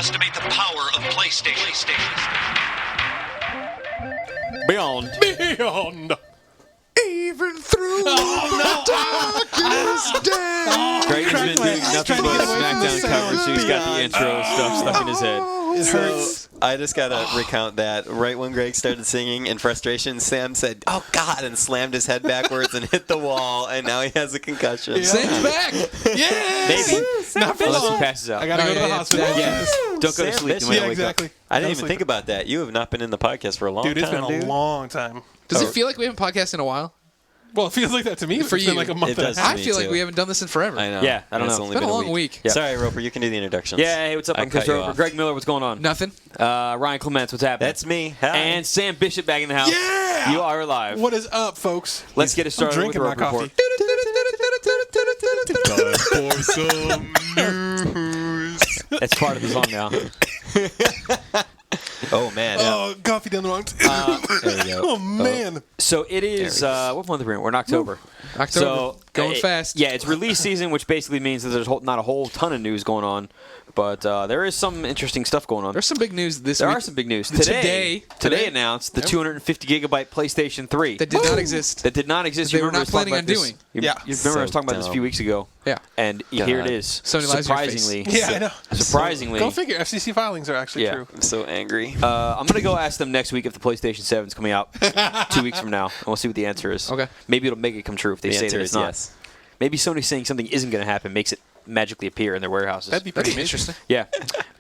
underestimate the power of PlayStation. Beyond. Even through the darkest day. Greg has been doing nothing but SmackDown coverage, so he's got the intro stuff stuck in his head. It hurts. I just gotta recount that. Right when Greg started singing in frustration, Sam said, "Oh God," and slammed his head backwards and hit the wall, and now he has a concussion. Yeah. Sam's back. Yes. Maybe. Not for Unless he long. passes out. I gotta go to the hospital. Yeah. Don't go to sleep. You might Yeah, wake exactly. up. I didn't even think about that. You have not been in the podcast for a long Dude, it's time, been a long time. Does it feel like we haven't podcasted in a while? Well, it feels like that to me. For it's you. been like a month It and a does. half. I feel like we haven't done this in forever. I know. Yeah, I don't It's know. only It's been a long week. Yeah. Sorry, Roper. You can do the introductions. Yeah, hey, what's up? I I'm Chris cut you Roper. off. Greg Miller, what's going on? Nothing. Ryan Clements, what's happening? That's me. Hi. And Sam Bishop back in the house. Yeah! You are live. What is up, folks? Let's get it started I'm with the drinking my Roper coffee. Report. For some news. That's part of the song now. Oh man. Oh, coffee down the wrong. There you go. Oh man. So it is, what month are we in? We're in October. October. So, Going fast. Yeah, it's release season, which basically means that there's not a whole ton of news going on. But there is some interesting stuff going on. There's some big news this There week. are some big news. Today announced the 250 gigabyte PlayStation 3. that did not exist. That did not exist. They You were remember not us talking planning on about this- doing. Yeah. You remember I was talking about this a few weeks ago. Yeah. And here it is. Sony lies in your face. Surprisingly. Yeah, I know. Surprisingly. Go figure. FCC filings are actually Yeah. true. I'm so angry. I'm going to go ask them next week if the PlayStation 7 is coming out 2 weeks from now. And we'll see what the answer is. Okay. Maybe it'll make it come true if they The say answer that it's is not. yes. Maybe Sony saying something isn't going to happen makes it magically appear in their warehouses. That'd be That'd pretty be interesting. Yeah.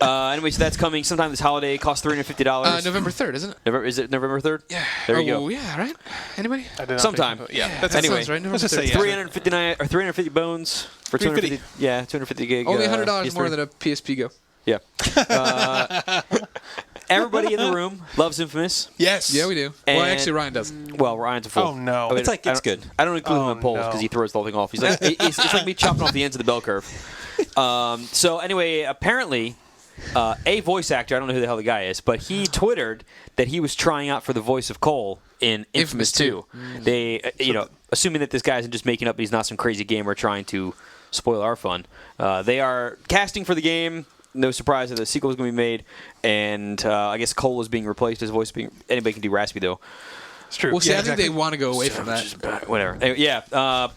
Anyway, so that's coming sometime this holiday. It costs $350. November 3rd, isn't it? Is it November 3rd? Yeah. There you go. Yeah, right? Anybody? I did not Sometime. think- Yeah. That Anyway, sounds right. November let's just 3rd. say yeah. 359 or 350 bones for 250. 350. Yeah, 250 gig. Only $100 PS3. more than a PSP Go. Yeah. Everybody in the room loves Infamous. Yes. Yeah, we do. And- Well, actually, Ryan doesn't. Well, Ryan's a fool. Oh, no. I mean, It's like, it's I don't- good. I don't include him Oh, in polls no. because he throws the whole thing off. He's like, it's like me chopping off the ends of the bell curve. So anyway, apparently, a voice actor, I don't know who the hell the guy is, but he twittered that he was trying out for the voice of Cole in Infamous 2. They, assuming that this guy isn't just making up, he's not some crazy gamer trying to spoil our fun. They are casting for the game. No surprise that the sequel is going to be made, and I guess Cole is being replaced. His voice being anybody can do raspy though. It's true. Well, see, Yeah, I think exactly. they want to go away from that. Whatever. Anyway, yeah.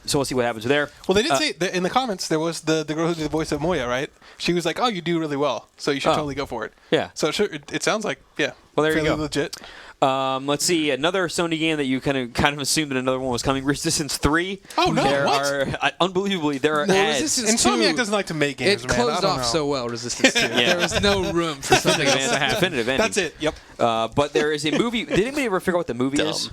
So we'll see what happens there. Well, they did say that in the comments there was the girl who did the voice of Moya, right? She was like, "Oh, you do really well, so you should totally go for it." Yeah. So it sounds like Well, there you fairly go. legit. Let's see, another Sony game that you kind of assumed that another one was coming. Resistance 3. Oh, no, There what? are unbelievably there are No, ads. Resistance Insomniac 2, doesn't like to make games, it man. I closed don't off know. so well, Resistance 2. There was no room for something Definitive else. definitive ending. That's it. Yep. But there is a movie. Did anybody ever figure out what the movie is?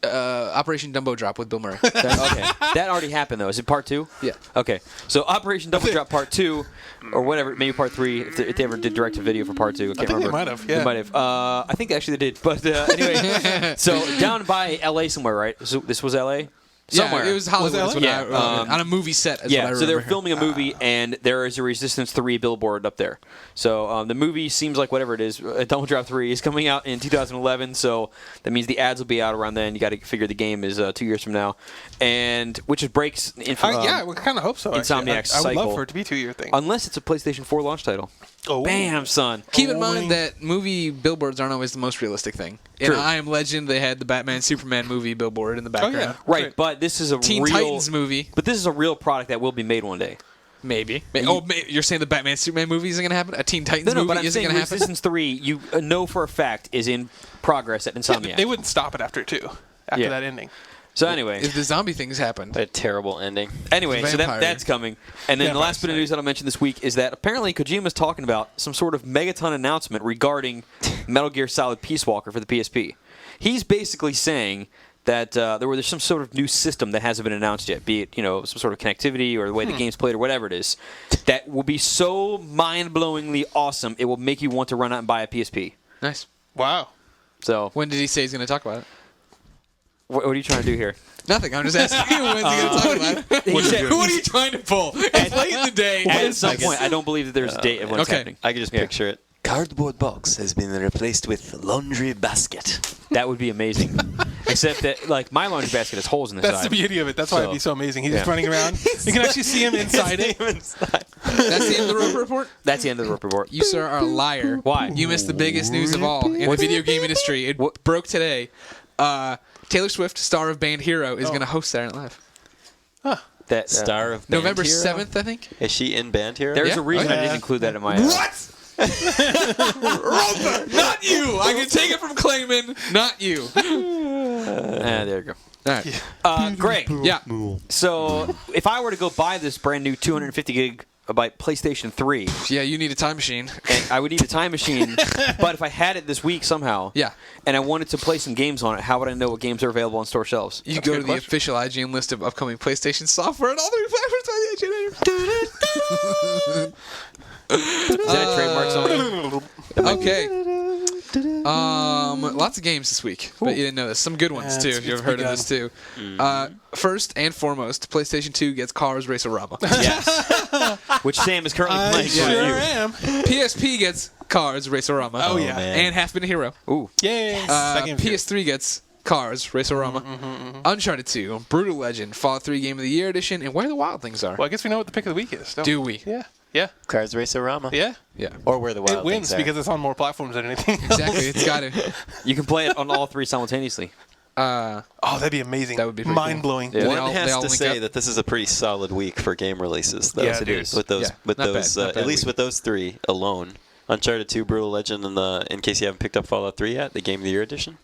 Operation Dumbo Drop with Bill Murray. Okay, that already happened though. Is it part 2? Yeah. Okay, so Operation Double Drop Part 2, or whatever, maybe Part 3. If they ever did direct to video for Part 2, I can't think they remember. might have, yeah. They might have. I think actually they did. But anyway, so down by L.A. somewhere, right? So this was L.A. Somewhere. Yeah, it was Hollywood. Was it is what LA? I- on a movie set. Is what I Yeah, remember. so they were filming a movie, and there is a Resistance 3 billboard up there. So the movie seems like whatever it is, Double Drop 3 is coming out in 2011, so that means the ads will be out around then. You got to figure the game is 2 years from now, and which is breaks Yeah, we kind of hope so. actually. Insomniac's I would cycle. love for it to be a 2-year thing. unless it's a PlayStation 4 launch title. Oh. Bam, son. Keep in Oh, mind ring. that movie billboards aren't always the most realistic thing. In True. I Am Legend, they had the Batman Superman movie billboard in the background. yeah. Right, Right. but this is a Teen real Titans movie, But this is a real product that will be made one day. maybe. You're saying the Batman Superman movie isn't going to happen? A Teen Titans No, movie but I'm isn't saying going to happen? Resistance 3, you know for a fact, is in progress at Insomniac. They wouldn't stop it after 2, after Yeah. that ending. So anyway. If the zombie things happened. A terrible ending. Anyway, so Vampire. that's coming. And then the last bit of news that I'll mention this week is that apparently Kojima's talking about some sort of megaton announcement regarding Metal Gear Solid Peace Walker for the PSP. He's basically saying that there's some sort of new system that hasn't been announced yet, be it some sort of connectivity or the way the game's played or whatever it is, that will be so mind-blowingly awesome it will make you want to run out and buy a PSP. Nice. Wow. So When did he say he's going to talk about it? what are you trying to do here? Nothing. I'm just asking you when's he going to talk about it. What are you trying to pull? It's late in the day. At some point, I don't believe that there's a date of when it's Okay. happening. I could just picture it. Cardboard box has been replaced with laundry basket. That would be amazing. Except that, like, my laundry basket has holes in the That's side. the beauty of it. That's why it'd be so amazing. He's just Yeah. running around. You can actually see him inside it. That's the end of the Roper Report? That's the end of the report. You, sir, are a liar. Why? You missed the biggest news of all in the video game industry. It broke today. Taylor Swift, star of band Hero, is going to host Saturday Night Live. That Star of Band November Hero? 7th, I think. Is she in Band Hero? There's Yeah. a reason Oh, I yeah. didn't include that in my. What? Roper, not you. I can take it from Clayman, not you. There you go. All right. Greg. Yeah. So if I were to go buy this brand new 250 gigabyte PlayStation 3, Yeah, you need a time machine. and I would need a time machine, but if I had it this week somehow, Yeah. and I wanted to play some games on it, how would I know what games are available on store shelves? You go to the official IGN list of upcoming PlayStation software and all the platforms on the IGN. Is that a trademark something? Okay. Lots of games this week, but you didn't know this. Some good ones too. it's- If you've it's heard of this too. First and foremost, PlayStation 2 gets Cars Racer-Rama. Yes. Which Sam is currently I playing. sure for you. am. PSP gets Cars Racer-Rama. Oh, yeah. man. And Half Been a Hero. Ooh. Yay. That game's good. PS3 gets Cars Racer-Rama. Uncharted 2, Brutal Legend, Fallout 3 Game of the Year Edition, and Where the Wild Things Are. Well, I guess we know what the pick of the week is. don't Do we? Yeah. Yeah. Cars Racer-Rama. Yeah. Yeah. Or Where the Wild It wins Things Are. because it's on more platforms than anything else. Exactly. It's got to. You can play it on all three simultaneously. Oh, that'd be amazing. That would be pretty cool. mind-blowing. Yeah. One all- they has all to link say up. that this is a pretty solid week for game releases. Though. Yes, it is. With those, Yeah, not bad, not bad at least week. with those three alone. Uncharted 2, Brutal Legend, and in case you haven't picked up Fallout 3 yet, the Game of the Year edition.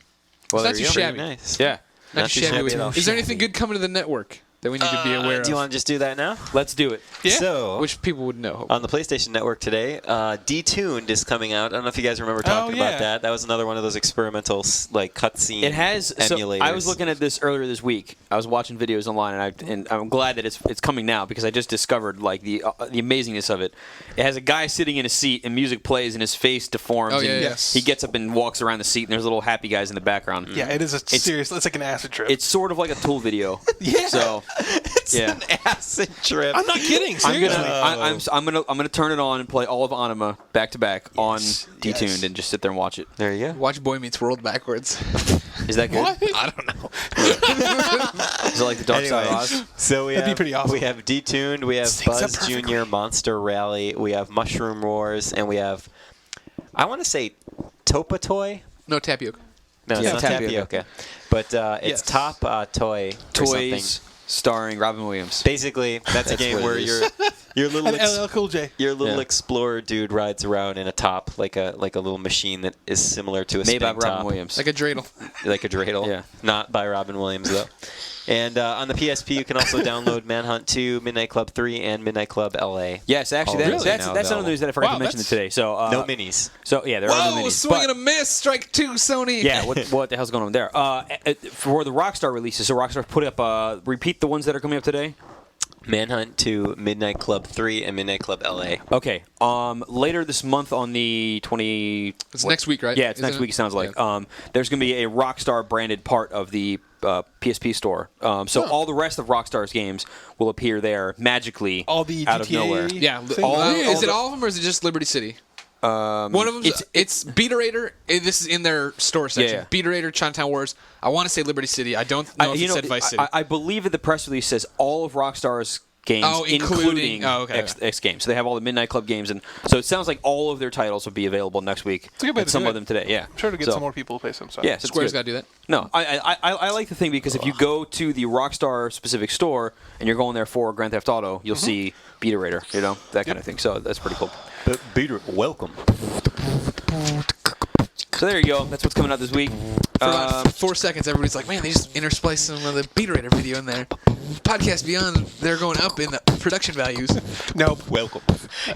Well, It's not there you too go. shabby. Nice. Yeah. Not too shabby. at all. Is there anything good coming to the network that we need to be aware of? Do you want to just do that now? Let's do it. Yeah. So, Which people would know. on the PlayStation Network today, Detuned is coming out. I don't know if you guys remember talking yeah. about that. That was another one of those experimental cutscene It has. emulators. So I was looking at this earlier this week. I was watching videos online, and I'm glad that it's coming now because I just discovered like the amazingness of it. It has a guy sitting in a seat, and music plays, and his face deforms. Oh, yeah, and yes. He gets up and walks around the seat, and there's little happy guys in the background. Yeah, it is a serious. It's like an acid trip. It's sort of like a Tool video. Yeah. So It's yeah. an acid trip. I'm not kidding. I'm Seriously. gonna turn it on and play all of Anima back to back on Detuned yes. and just sit there and watch it. There you go. Watch Boy Meets World backwards. Is that good? What? I don't know. Is it like the Dark Side of Anyways, Oz? so we That'd be have, pretty awesome. we have Detuned, we have Syncs up Buzz perfectly. Jr. Monster Rally, we have Mushroom Wars, and we have, I want to say Topa Toy. No tapioca. No, it's Yeah, not Tapioca. Tapioca. But Yes. it's Top Toy or Toys something. starring Robin Williams. Basically, that's a game what where it is. your little And LL Cool J. your little Yeah. explorer dude rides around in a top like a little machine that is similar to a Made by spin Robin top, Williams. Like a dreidel. like a dreidel. Yeah. Not by Robin Williams though. And on the PSP, you can also download Manhunt 2, Midnight Club 3, and Midnight Club LA. Yes, actually, Oh, that's really? that's, Now that's another available. news that I forgot Wow, to mention that's- today. So No minis. So yeah, there are no Whoa, minis. swing but- and a miss. Strike two, Sony. Yeah, what the hell's going on there? For the Rockstar releases, so Rockstar put up repeat the ones that are coming up today. Manhunt 2, Midnight Club 3, and Midnight Club LA. Okay. Later this month on the 20. It's next week, right? Yeah, it's Isn't next it? week. It sounds like. Yeah. There's going to be a Rockstar branded part of the PSP store. So all the rest of Rockstar's games will appear there magically All the out of GTA nowhere. Yeah. things. Is it all of them or is it just Liberty City? One of them, it's Beaterator. This is in their store section. Yeah. Beaterator, Chinatown Wars. I want to say Liberty City. I don't know if it said Vice City. I believe that the press release says all of Rockstar's games, Oh, including- oh, okay. X games. So they have all the Midnight Club games, and so it sounds like all of their titles will be available next week. a good way and to some do of it. them today. Yeah, I'm sure to get So, some more people to play some stuff. Yeah, so it's Square's good. got to do that. No, I like the thing because if you go to the Rockstar specific store and you're going there for Grand Theft Auto, you'll see Beaterator, that kind of thing. So that's pretty cool. But Beater, welcome. So there you go. That's what's coming out this week. For about 4 seconds, everybody's like, man, they just interspliced some of the Beaterator video in there. Podcast Beyond, they're going up in the production values. Nope. Welcome.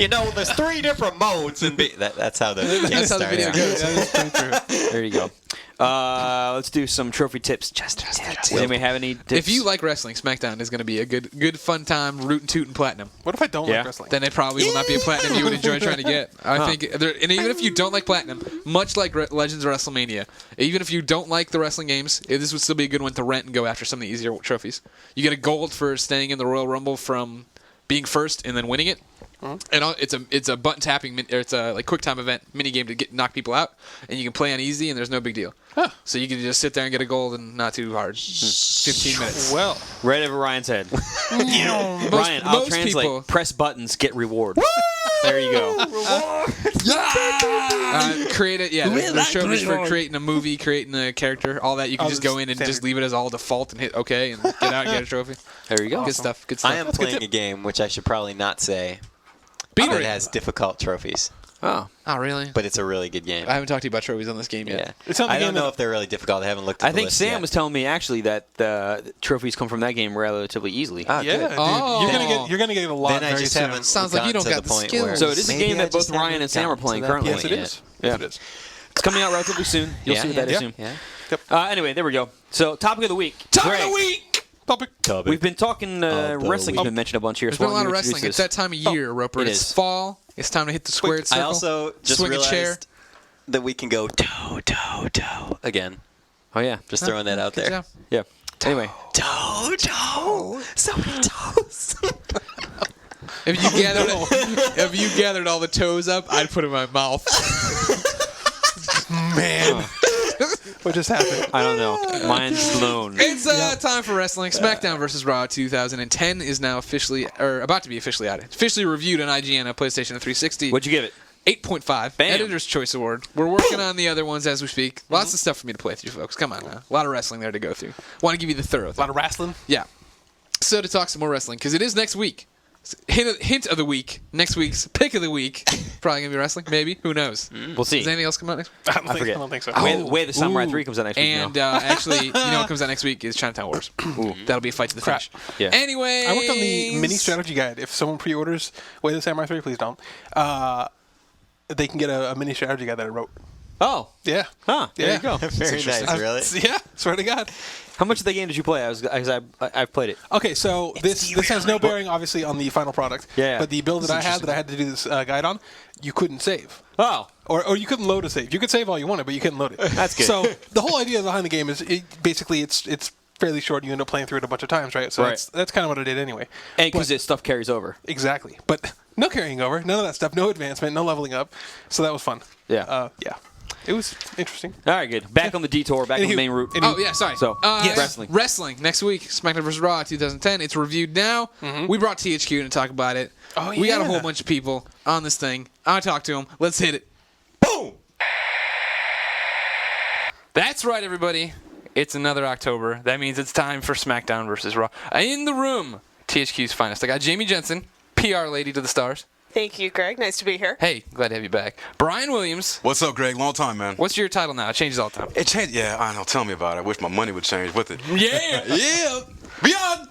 You know, there's 3 different modes, and that's how the game That's how the video started. goes. That is pretty true. There you go. Let's do some trophy tips. Just tips. Does anybody have any tips? If you like wrestling, SmackDown is going to be a good fun time, rootin' tootin' platinum. What if I don't Yeah. like wrestling? Then it probably will not be a platinum you would enjoy trying to get. I think, and even if you don't like platinum, much like Legends of WrestleMania, even if you don't like the wrestling games, this would still be a good one to rent and go after some of the easier trophies. You get a gold for staying in the Royal Rumble from being first and then winning it. And it's a button tapping, or it's a like quick time event mini game to knock people out, and you can play on easy, and there's no big deal. Huh. So you can just sit there and get a gold, and not too hard. 15 minutes. Well, Right over Ryan's head. Ryan, I'll most translate. people- Press buttons, get reward. There you go. Create it. Yeah, there's trophies for creating a movie, creating a character, all that. You can just go in and just leave it as all default and hit OK and get out and get a trophy. There you go. Good stuff. Good stuff. I am playing a game which I should probably not say. Beat But it. it has difficult trophies, Oh. Oh, really? but it's a really good game. I haven't talked to you about trophies on this game yet. Yeah, It's not the I don't game know that- if they're really difficult. I haven't looked at I the think list Sam yet. was telling me actually that trophies come from that game relatively easily. Ah, yeah, good. dude, Oh. you're gonna get a lot Then I very just soon. haven't Sounds like you gotten don't to got the point skills. where- So it is a Maybe game I that both just Ryan haven't and Sam are gotten to playing that currently. Yes, it point is. Yeah. Yes, it is. It's coming out relatively soon. You'll see what that is soon. Yeah. Anyway, there we go. So topic of the week. Top Greg, of the week. Topic. We've been talking wrestling's been mentioned a bunch here. There's so been a why lot don't of you wrestling. introduce It's that time of year, Roper. it It's is. fall. It's time to hit the squared circle. I also just swing realized a chair. that we can go toe again. Oh yeah. Just throwing that out Good there. job. Yeah. Anyway. Toe. So many toes. If you gathered all the toes up, I'd put it in my mouth. Man, what just happened? I don't know. Mine's blown. It's time for wrestling. SmackDown vs. Raw 2010 is now officially, or about to be officially out. It's officially reviewed on IGN on PlayStation 360. What'd you give it? 8.5. Bam. Editor's Choice Award. We're working on the other ones as we speak. Lots of stuff for me to play through, folks. Come on now. A lot of wrestling there to go through. Want to give you the thorough A thing. lot of wrestling. Yeah. So to talk some more wrestling, because it is next week. Hint of the week. Next week's pick of the week. Probably going to be wrestling, maybe. Who knows? We'll see. Does anything else come out next week? I forget. don't think so. Way the Samurai 3 comes out next week. And now. actually, you know what comes out next week is Chinatown Wars. That'll be a fight to the Crap. finish. Yeah. Anyway, I worked on the mini strategy guide. If someone pre-orders Way of the Samurai 3, please don't. They can get a mini strategy guide that I wrote. Oh. Yeah. Huh. There Yeah. you go. Very nice, really. Yeah. Swear to God. How much of the game did you play? I've played it. Okay, so this has no bearing, obviously, on the final product. Yeah. But the build that I had to do this guide on, you couldn't save. Oh. Or you couldn't load a save. You could save all you wanted, but you couldn't load it. That's good. So the whole idea behind the game is basically it's fairly short. You end up playing through it a bunch of times, right? So Right. that's kind of what I did anyway. And because stuff carries over. Exactly. But no carrying over, none of that stuff, no advancement, no leveling up. So that was fun. Yeah. Yeah. It was interesting. All right, good. Back on the detour, back on the main route. Oh, yeah, sorry. So, wrestling. Wrestling. Next week, SmackDown vs. Raw 2010. It's reviewed now. We brought THQ to talk about it. Oh, We got a yeah. whole bunch of people on this thing. I talked to them. Let's hit it. Boom. That's right, everybody. It's another October. That means it's time for SmackDown vs. Raw. In the room, THQ's finest. I got Jamie Jensen, PR lady to the stars. Thank you, Greg. Nice to be here. Hey, glad to have you back. Bryan Williams. What's up, Greg? Long time, man. What's your title now? It changes all the time. It changed. Yeah, I know. Tell me about it. I wish my money would change with it. Yeah. Yeah. Beyond.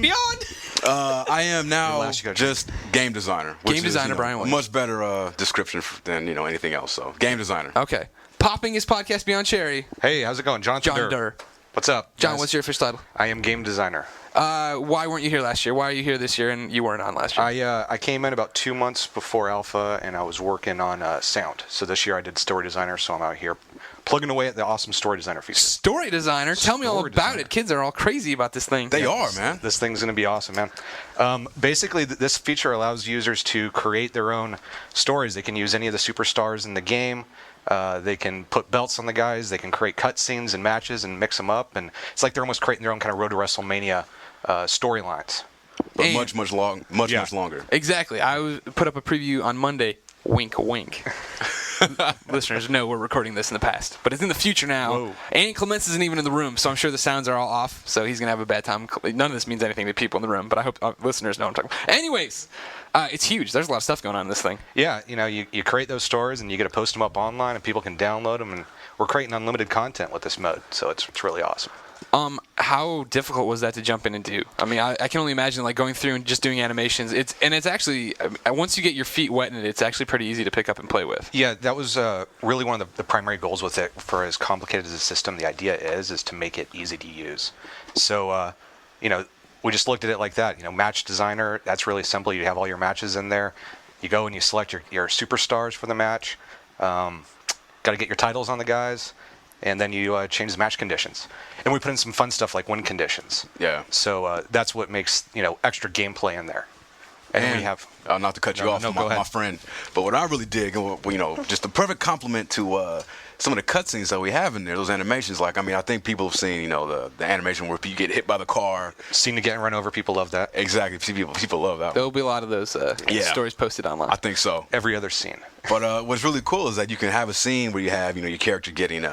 Beyond. I am now Last you got just game designer. which Game is, designer, Bryan a Williams. much better description than anything else. So, game designer. Okay. Popping his podcast Beyond Cherry. Hey, how's it going? Jonathan John Durr. What's up? John, guys? what's your official title? I am game designer. Why weren't you here last year? Why are you here this year and you weren't on last year? I came in about 2 months before Alpha, and I was working on sound. So this year I did story designer, so I'm out here plugging away at the awesome story designer feature. Story designer. Tell me all Story about designer. it. Kids are all crazy about this thing. They are, man. This thing's going to be awesome, man. Basically, this feature allows users to create their own stories. They can use any of the superstars in the game. They can put belts on the guys. They can create cutscenes and matches and mix them up. And it's like they're almost creating their own kind of Road to WrestleMania storylines. But And- much longer. Exactly. Put up a preview on Monday. Wink, wink. Listeners know we're recording this in the past, but it's in the future now. Whoa. And Clements isn't even in the room, so I'm sure the sounds are all off, so he's going to have a bad time. None of this means anything to people in the room, but I hope listeners know what I'm talking about. Anyways, it's huge. There's a lot of stuff going on in this thing. Yeah, you create those stories and you get to post them up online and people can download them. And we're creating unlimited content with this mode, so it's really awesome. How difficult was that to jump in and do? I mean, I can only imagine like going through and just doing animations. It's actually once you get your feet wet in it, it's actually pretty easy to pick up and play with. Yeah, that was really one of the primary goals with it. For as complicated as the system, the idea is to make it easy to use. So, we just looked at it like that. Match designer, that's really simple. You have all your matches in there. You go and you select your superstars for the match. Got to get your titles on the guys. And then you change the match conditions. And we put in some fun stuff like win conditions. Yeah. So that's what makes extra gameplay in there. And we have not to cut you off, go my ahead. friend, but what I really dig, and just a perfect compliment to some of the cutscenes that we have in there, those animations. Like, I mean, I think people have seen, the animation where you get hit by the car. Seen to get run over. People love that. Exactly. People love that. There will be a lot of those stories posted online. I think so. Every other scene. But what's really cool is that you can have a scene where you have, your character getting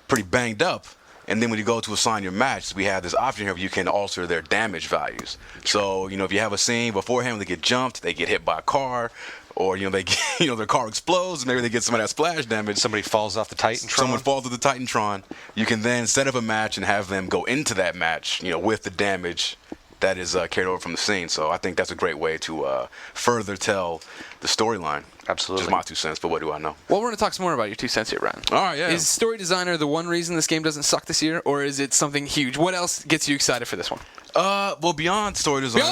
pretty banged up. And then when you go to assign your match, we have this option here where you can alter their damage values. So, if you have a scene beforehand, they get jumped, they get hit by a car, or, they get, their car explodes, and maybe they get some of that splash damage. Somebody falls off the Titantron. Someone falls to the Titantron. You can then set up a match and have them go into that match, with the damage that is carried over from the scene. So I think that's a great way to further tell the storyline. Absolutely. Just my 2 cents, but what do I know? Well, we're going to talk some more about your 2 cents here, Bryan. All right, yeah. Is story designer the one reason this game doesn't suck this year, or is it something huge? What else gets you excited for this one? Well, beyond story design.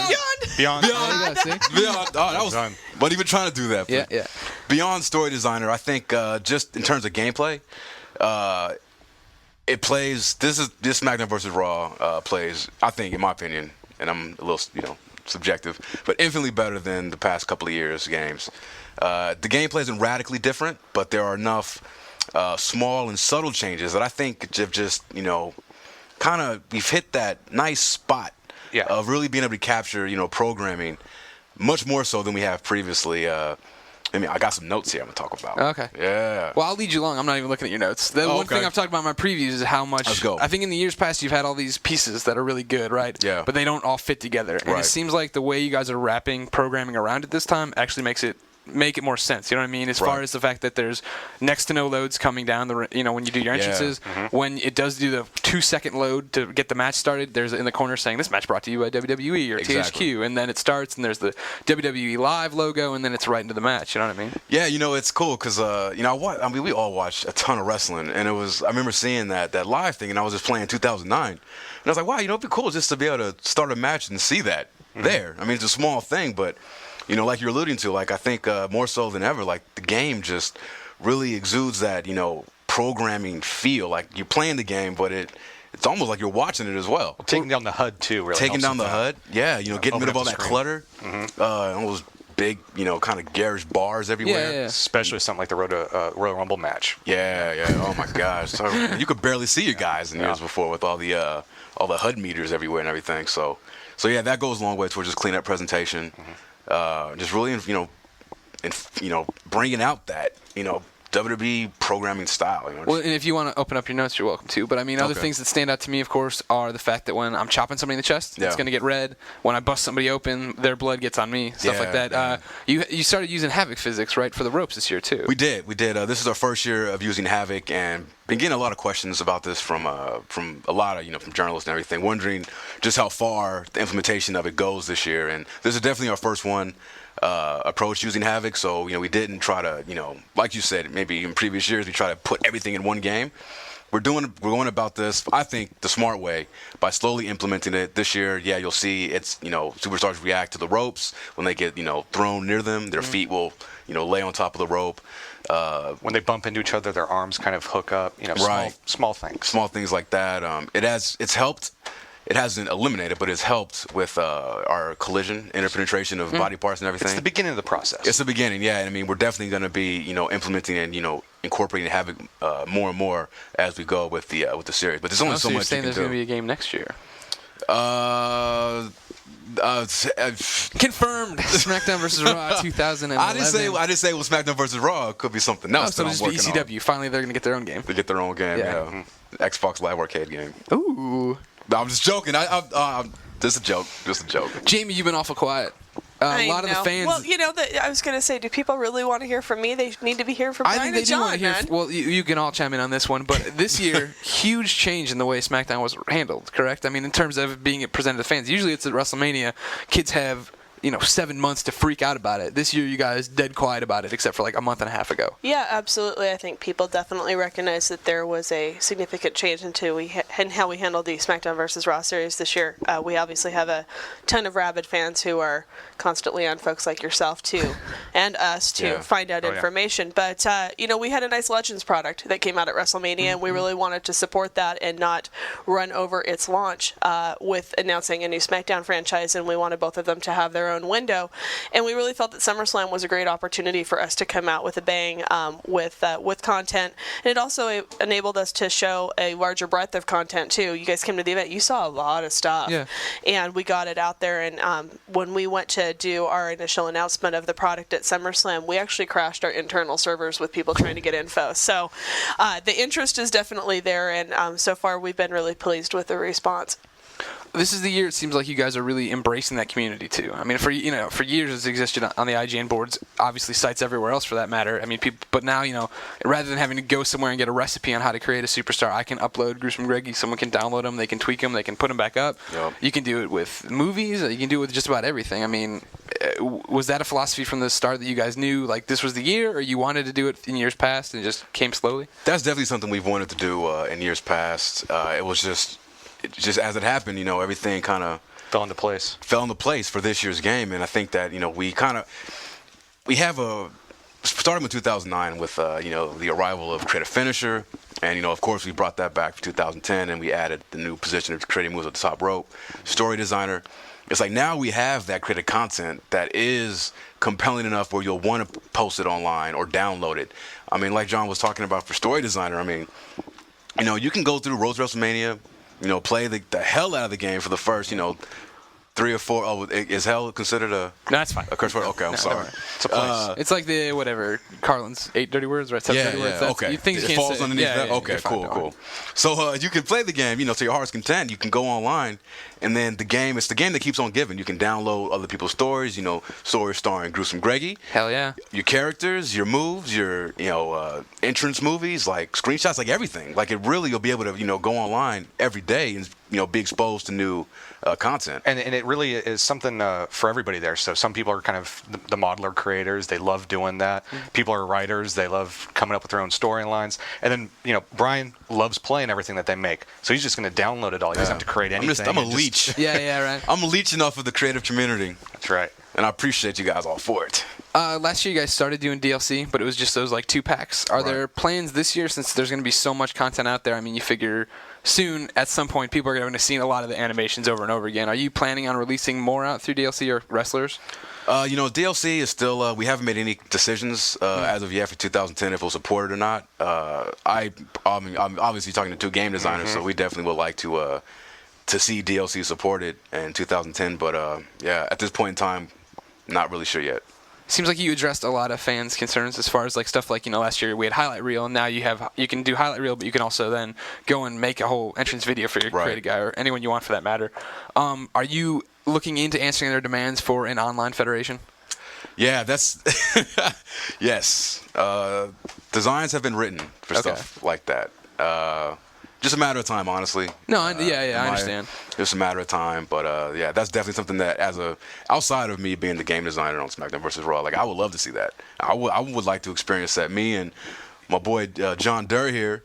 Beyond. There you go, see? Beyond. Oh, that was. Done. Wasn't even trying to do that. Yeah, but yeah. Beyond story designer, I think just in terms of gameplay, it plays. This SmackDown versus Raw plays. I think, in my opinion, and I'm a little, subjective, but infinitely better than the past couple of years' games. The gameplay isn't radically different, but there are enough small and subtle changes that I think have just, we've hit that nice spot of really being able to capture, programming much more so than we have previously. I got some notes here I'm going to talk about. Okay. Yeah. Well, I'll lead you along. I'm not even looking at your notes. The one thing I've talked about in my previews is how much. Let's go. I think in the years past you've had all these pieces that are really good, right? Yeah. But they don't all fit together. And Right. it seems like the way you guys are wrapping programming around it this time actually make it more sense. You know what I mean? As far as the fact that there's next to no loads coming down when you do your entrances. When it does do the 2-second load to get the match started, there's in the corner saying this match brought to you by WWE or Exactly. THQ, and then it starts and there's the WWE Live logo, and then it's right into the match. You know what I mean? Yeah, it's cool because we all watch a ton of wrestling, and I remember seeing that live thing, and I was just playing 2009, and I was like, wow, it'd be cool just to be able to start a match and see that there. I mean, it's a small thing, but like you're alluding to, like I think more so than ever, like the game just really exudes that programming feel. Like you're playing the game, but it's almost like you're watching it as well. Taking down the HUD too, really. Taking down the HUD, yeah. Getting rid of all that screen. clutter, all those big, kind of garish bars everywhere. Yeah. Especially something like the Royal Rumble match. Yeah. Oh my gosh. So you could barely see your guys in years before with all the HUD meters everywhere and everything. So yeah, that goes a long way towards just clean up presentation. Just really, bringing out that, WWE programming style. Well, and if you want to open up your notes, you're welcome to. But I mean, other things that stand out to me, of course, are the fact that when I'm chopping somebody in the chest, it's going to get red. When I bust somebody open, their blood gets on me. Stuff like that. Yeah. You started using Havoc physics, right, for the ropes this year too. We did. This is our first year of using Havoc, and been getting a lot of questions about this from a lot of from journalists and everything, wondering just how far the implementation of it goes this year. And this is definitely our first one. Approach using Havoc, so we didn't try to like you said, maybe in previous years we try to put everything in one game. We're going about this, I think, the smart way by slowly implementing it. This year, you'll see it's superstars react to the ropes when they get thrown near them. Their feet will lay on top of the rope. When they bump into each other, their arms kind of hook up. Small things. Small things like that. It's helped. It hasn't eliminated, but it's helped with our collision, interpenetration of body parts and everything. It's the beginning of the process. It's the beginning, yeah. And I mean, we're definitely going to be, implementing and incorporating Havoc more and more as we go with the series. But there's only so you're much saying you can there's do. going to be a game next year. Confirmed. SmackDown versus Raw 2011. I didn't say it was SmackDown versus Raw. It could be something else. So just be ECW. Finally, they're going to get their own game. They get their own game. Yeah. Xbox Live Arcade game. Ooh. No, I'm just joking. Just a joke. Jamie, you've been awful quiet. A lot of the fans. Well, I was going to say, do people really want to hear from me? They need to be hearing from Bryan I think they and do John, want to hear. man. Well, you can all chime in on this one, but this year, huge change in the way SmackDown was handled. Correct? I mean, in terms of being presented to fans. Usually, it's at WrestleMania. Kids have 7 months to freak out about it. This year, you guys dead quiet about it, except for like a month and a half ago. Yeah, absolutely. I think people definitely recognize that there was a significant change in how we handled the SmackDown versus Raw series this year. We obviously have a ton of rabid fans who are constantly on folks like yourself too, and us to find out information. But we had a nice Legends product that came out at WrestleMania, and we really wanted to support that and not run over its launch with announcing a new SmackDown franchise. And we wanted both of them to have their their own window. And we really felt that SummerSlam was a great opportunity for us to come out with a bang with content. And it also enabled us to show a larger breadth of content, too. You guys came to the event. You saw a lot of stuff. Yeah. And we got it out there. And when we went to do our initial announcement of the product at SummerSlam, we actually crashed our internal servers with people trying to get info. So the interest is definitely there. And so far, we've been really pleased with the response. This is the year it seems like you guys are really embracing that community too. I mean, for years it's existed on the IGN boards, obviously sites everywhere else for that matter. I mean, but now, rather than having to go somewhere and get a recipe on how to create a superstar, I can upload Gruesome Greggy, someone can download them, they can tweak them, they can put them back up. Yep. You can do it with movies, you can do it with just about everything. I mean, was that a philosophy from the start that you guys knew, like, this was the year, or you wanted to do it in years past and it just came slowly? That's definitely something we've wanted to do in years past. It was just as it happened, everything kind of Fell into place for this year's game. And I think that, we have starting with 2009 with, the arrival of Creative Finisher. And, of course, we brought that back for 2010 and we added the new position of creating moves at the top rope, story designer. It's like now we have that creative content that is compelling enough where you'll want to post it online or download it. I mean, like John was talking about for story designer, I mean, you can go through Road to WrestleMania, play the hell out of the game for the first, 3 or 4. Oh, is hell considered a? No, that's fine. A curse word? Okay, I'm sorry. It's a place. It's like the whatever Carlin's 8 dirty words, right? 7 dirty words. Okay. Things it you can't falls say. underneath that. Yeah, Okay, fine, don't cool. worry. So you can play the game, to your heart's content. You can go online, and then it's the game that keeps on giving. You can download other people's stories. Stories starring Gruesome Greggy. Hell yeah. Your characters, your moves, your entrance movies, like screenshots, like everything. Like it really, you'll be able to go online every day and be exposed to new content. And it really is something for everybody there. So some people are kind of the modeler creators. They love doing that. People are writers. They love coming up with their own storylines. And then, Bryan loves playing everything that they make. So he's just going to download it all. He doesn't have to create anything. I'm a leech. Yeah, right. I'm leeching off of the creative community. That's right. And I appreciate you guys all for it. Last year you guys started doing DLC, but it was just those like 2-packs. Are there plans this year, since there's going to be so much content out there? I mean, you figure soon, at some point, people are going to see a lot of the animations over and over again. Are you planning on releasing more out through DLC or wrestlers? DLC is still, we haven't made any decisions as of yet for 2010 if we'll support it or not. I'm obviously talking to 2 game designers, so we definitely would like to see DLC supported in 2010. But at this point in time, not really sure yet. Seems like you addressed a lot of fans' concerns as far as like stuff like last year we had highlight reel, and now you can do highlight reel, but you can also then go and make a whole entrance video for your creative guy or anyone you want for that matter. Are you looking into answering their demands for an online federation? Yeah, that's yes. Designs have been written for stuff like that. Just a matter of time, honestly. No, I understand. Just a matter of time, but that's definitely something that, outside of me being the game designer on SmackDown vs. Raw, like I would love to see that. I would like to experience that. Me and my boy John Durr here,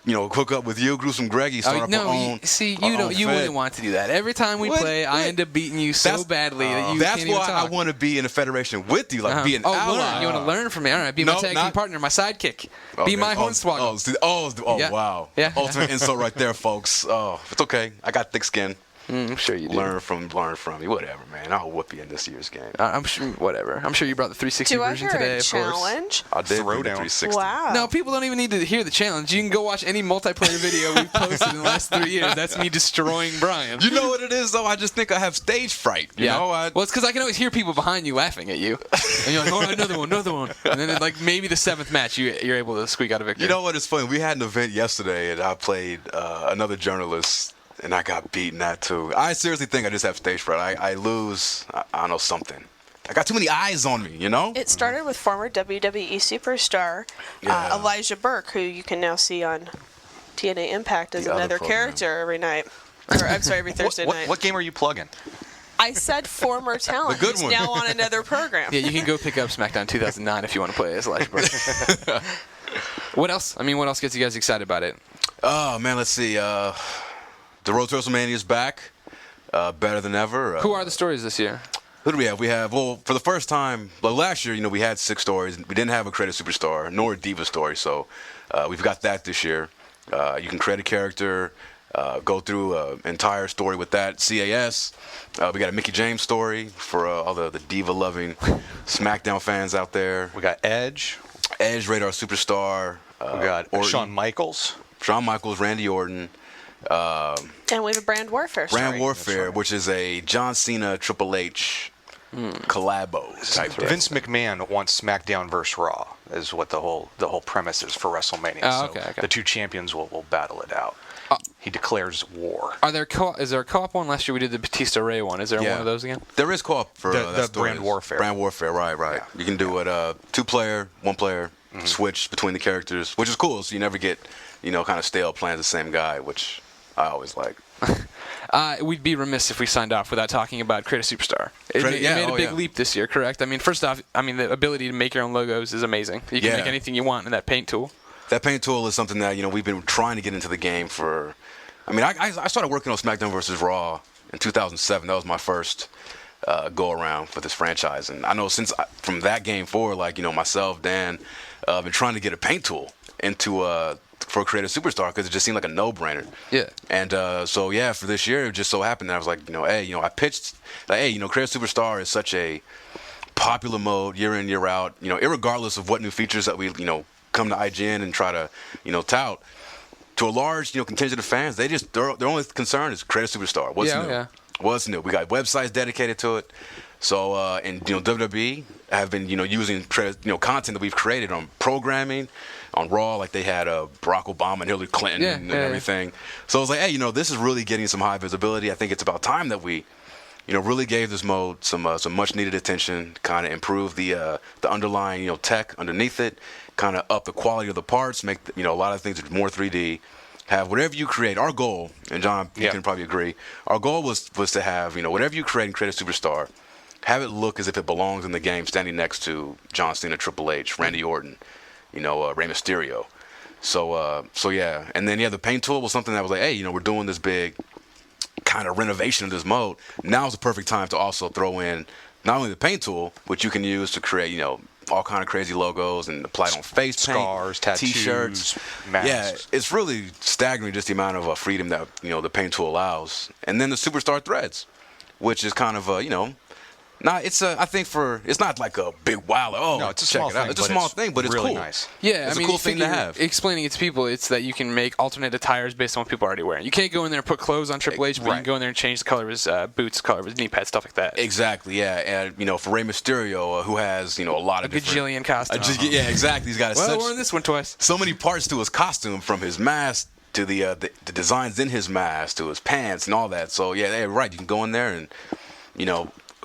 hook up with you, Gruesome Greggy, start up our own. You wouldn't want to do that. Every time we play, I end up beating you so badly that you can't even talk. That's why I want to be in a federation with you, like be an ally. You want to learn from me? All right, be my tag team partner, my sidekick. Be my hornswoggle. Wow. Yeah. Ultimate insult right there, folks. Oh, it's okay. I got thick skin. I'm sure you do. Learn from you. Whatever, man. I'll whoop you in this year's game. I'm sure. Whatever. I'm sure you brought the 360 version today. Do I hear a challenge? I did Throw the down. 360. Wow. No, people don't even need to hear the challenge. You can go watch any multiplayer video we've posted in the last 3 years. That's me destroying Bryan. You know what it is, though? I just think I have stage fright. You know? Well, it's because I can always hear people behind you laughing at you. And you're like, all right, another one. And then, like, maybe the 7th match, you're able to squeak out a victory. You know what? It's funny. We had an event yesterday, and I played another journalist, and I got beaten that too. I seriously think I just have stage fright. I lose. I don't know, something. I got too many eyes on me, It started with former WWE superstar Elijah Burke, who you can now see on TNA Impact as another character every night. Every Thursday night. What game are you plugging? I said former talent. The good who's one. now on another program. Yeah, you can go pick up SmackDown 2009 if you want to play as Elijah Burke. What else? I mean, what else gets you guys excited about it? Oh, man, let's see. The Road to WrestleMania is back, better than ever. Who are the stories this year? Who do we have? We have, for the first time, last year, we had 6 stories. We didn't have a creative superstar nor a diva story, so we've got that this year. You can create a character, go through an entire story with that. CAS, we got a Mickie James story for all the diva-loving SmackDown fans out there. We got Edge. Edge, Radar Superstar. We got Orton. Shawn Michaels. Shawn Michaels, Randy Orton. And we have a brand warfare story. Brand Warfare, which is a John Cena, Triple H collabo type thing. Vince McMahon wants SmackDown versus Raw, is what the whole premise is for WrestleMania. Oh, So okay. the two champions will battle it out. He declares war. Is there a co-op one? Last year we did the Batista Ray one. Is there one of those again? There is co-op for The that story. Brand Warfare. Brand Warfare, right. Yeah. You can do it 2-player, 1-player, switch between the characters, which is cool. So you never get, kind of stale playing the same guy, which I always like. We'd be remiss if we signed off without talking about Create a Superstar. It made a big leap this year, correct? I mean, first off, the ability to make your own logos is amazing. You can make anything you want in that paint tool. That paint tool is something that, we've been trying to get into the game for. I started working on SmackDown vs. Raw in 2007. That was my first go around for this franchise. And I know from that game forward, myself, Dan, been trying to get a paint tool into for Create a Superstar because it just seemed like a no-brainer. Yeah. And for this year, it just so happened that I was like, I pitched, Create a Superstar is such a popular mode year in, year out, irregardless of what new features that we, come to IGN and try to, tout. To a large, contingent of fans, their only concern is Create a Superstar. What's new? Yeah. What's new? We got websites dedicated to it. So, WWE have been, using, content that we've created on programming, on Raw, like they had Barack Obama and Hillary Clinton and everything. So I was like, hey, this is really getting some high visibility. I think it's about time that we, really gave this mode some much needed attention, kind of improve the underlying, tech underneath it, kind of up the quality of the parts, make, a lot of things more 3D. Have whatever you create. Our goal, and John, you can probably agree, our goal was to have, whatever you create and Create a Superstar, have it look as if it belongs in the game, standing next to John Cena, Triple H, Randy Orton, Rey Mysterio. So yeah. And then, the paint tool was something that was like, hey, we're doing this big kind of renovation of this mode. Now is the perfect time to also throw in not only the paint tool, which you can use to create, all kind of crazy logos and apply it on face paint, Scars, tattoos, T-shirts, masks. Yeah, it's really staggering just the amount of freedom that the paint tool allows. And then the Superstar threads, which is kind of I think it's not like a big wow. Oh, No, it's a check small it out. thing, It's a but small it's thing, but it's really cool. nice. Yeah, It's a cool thing to have. Explaining it to people, it's that you can make alternate attires based on what people are already wearing. You can't go in there and put clothes on Triple H, but you can go in there and change the color of his boots, color of his knee pads, stuff like that. Exactly, yeah. And, for Rey Mysterio, who has, a lot of different... Gajillion costumes. Yeah, exactly. He's got Well, worn this one twice. so many parts to his costume, from his mask to the designs in his mask to his pants and all that. So, yeah, right. You can go in there and,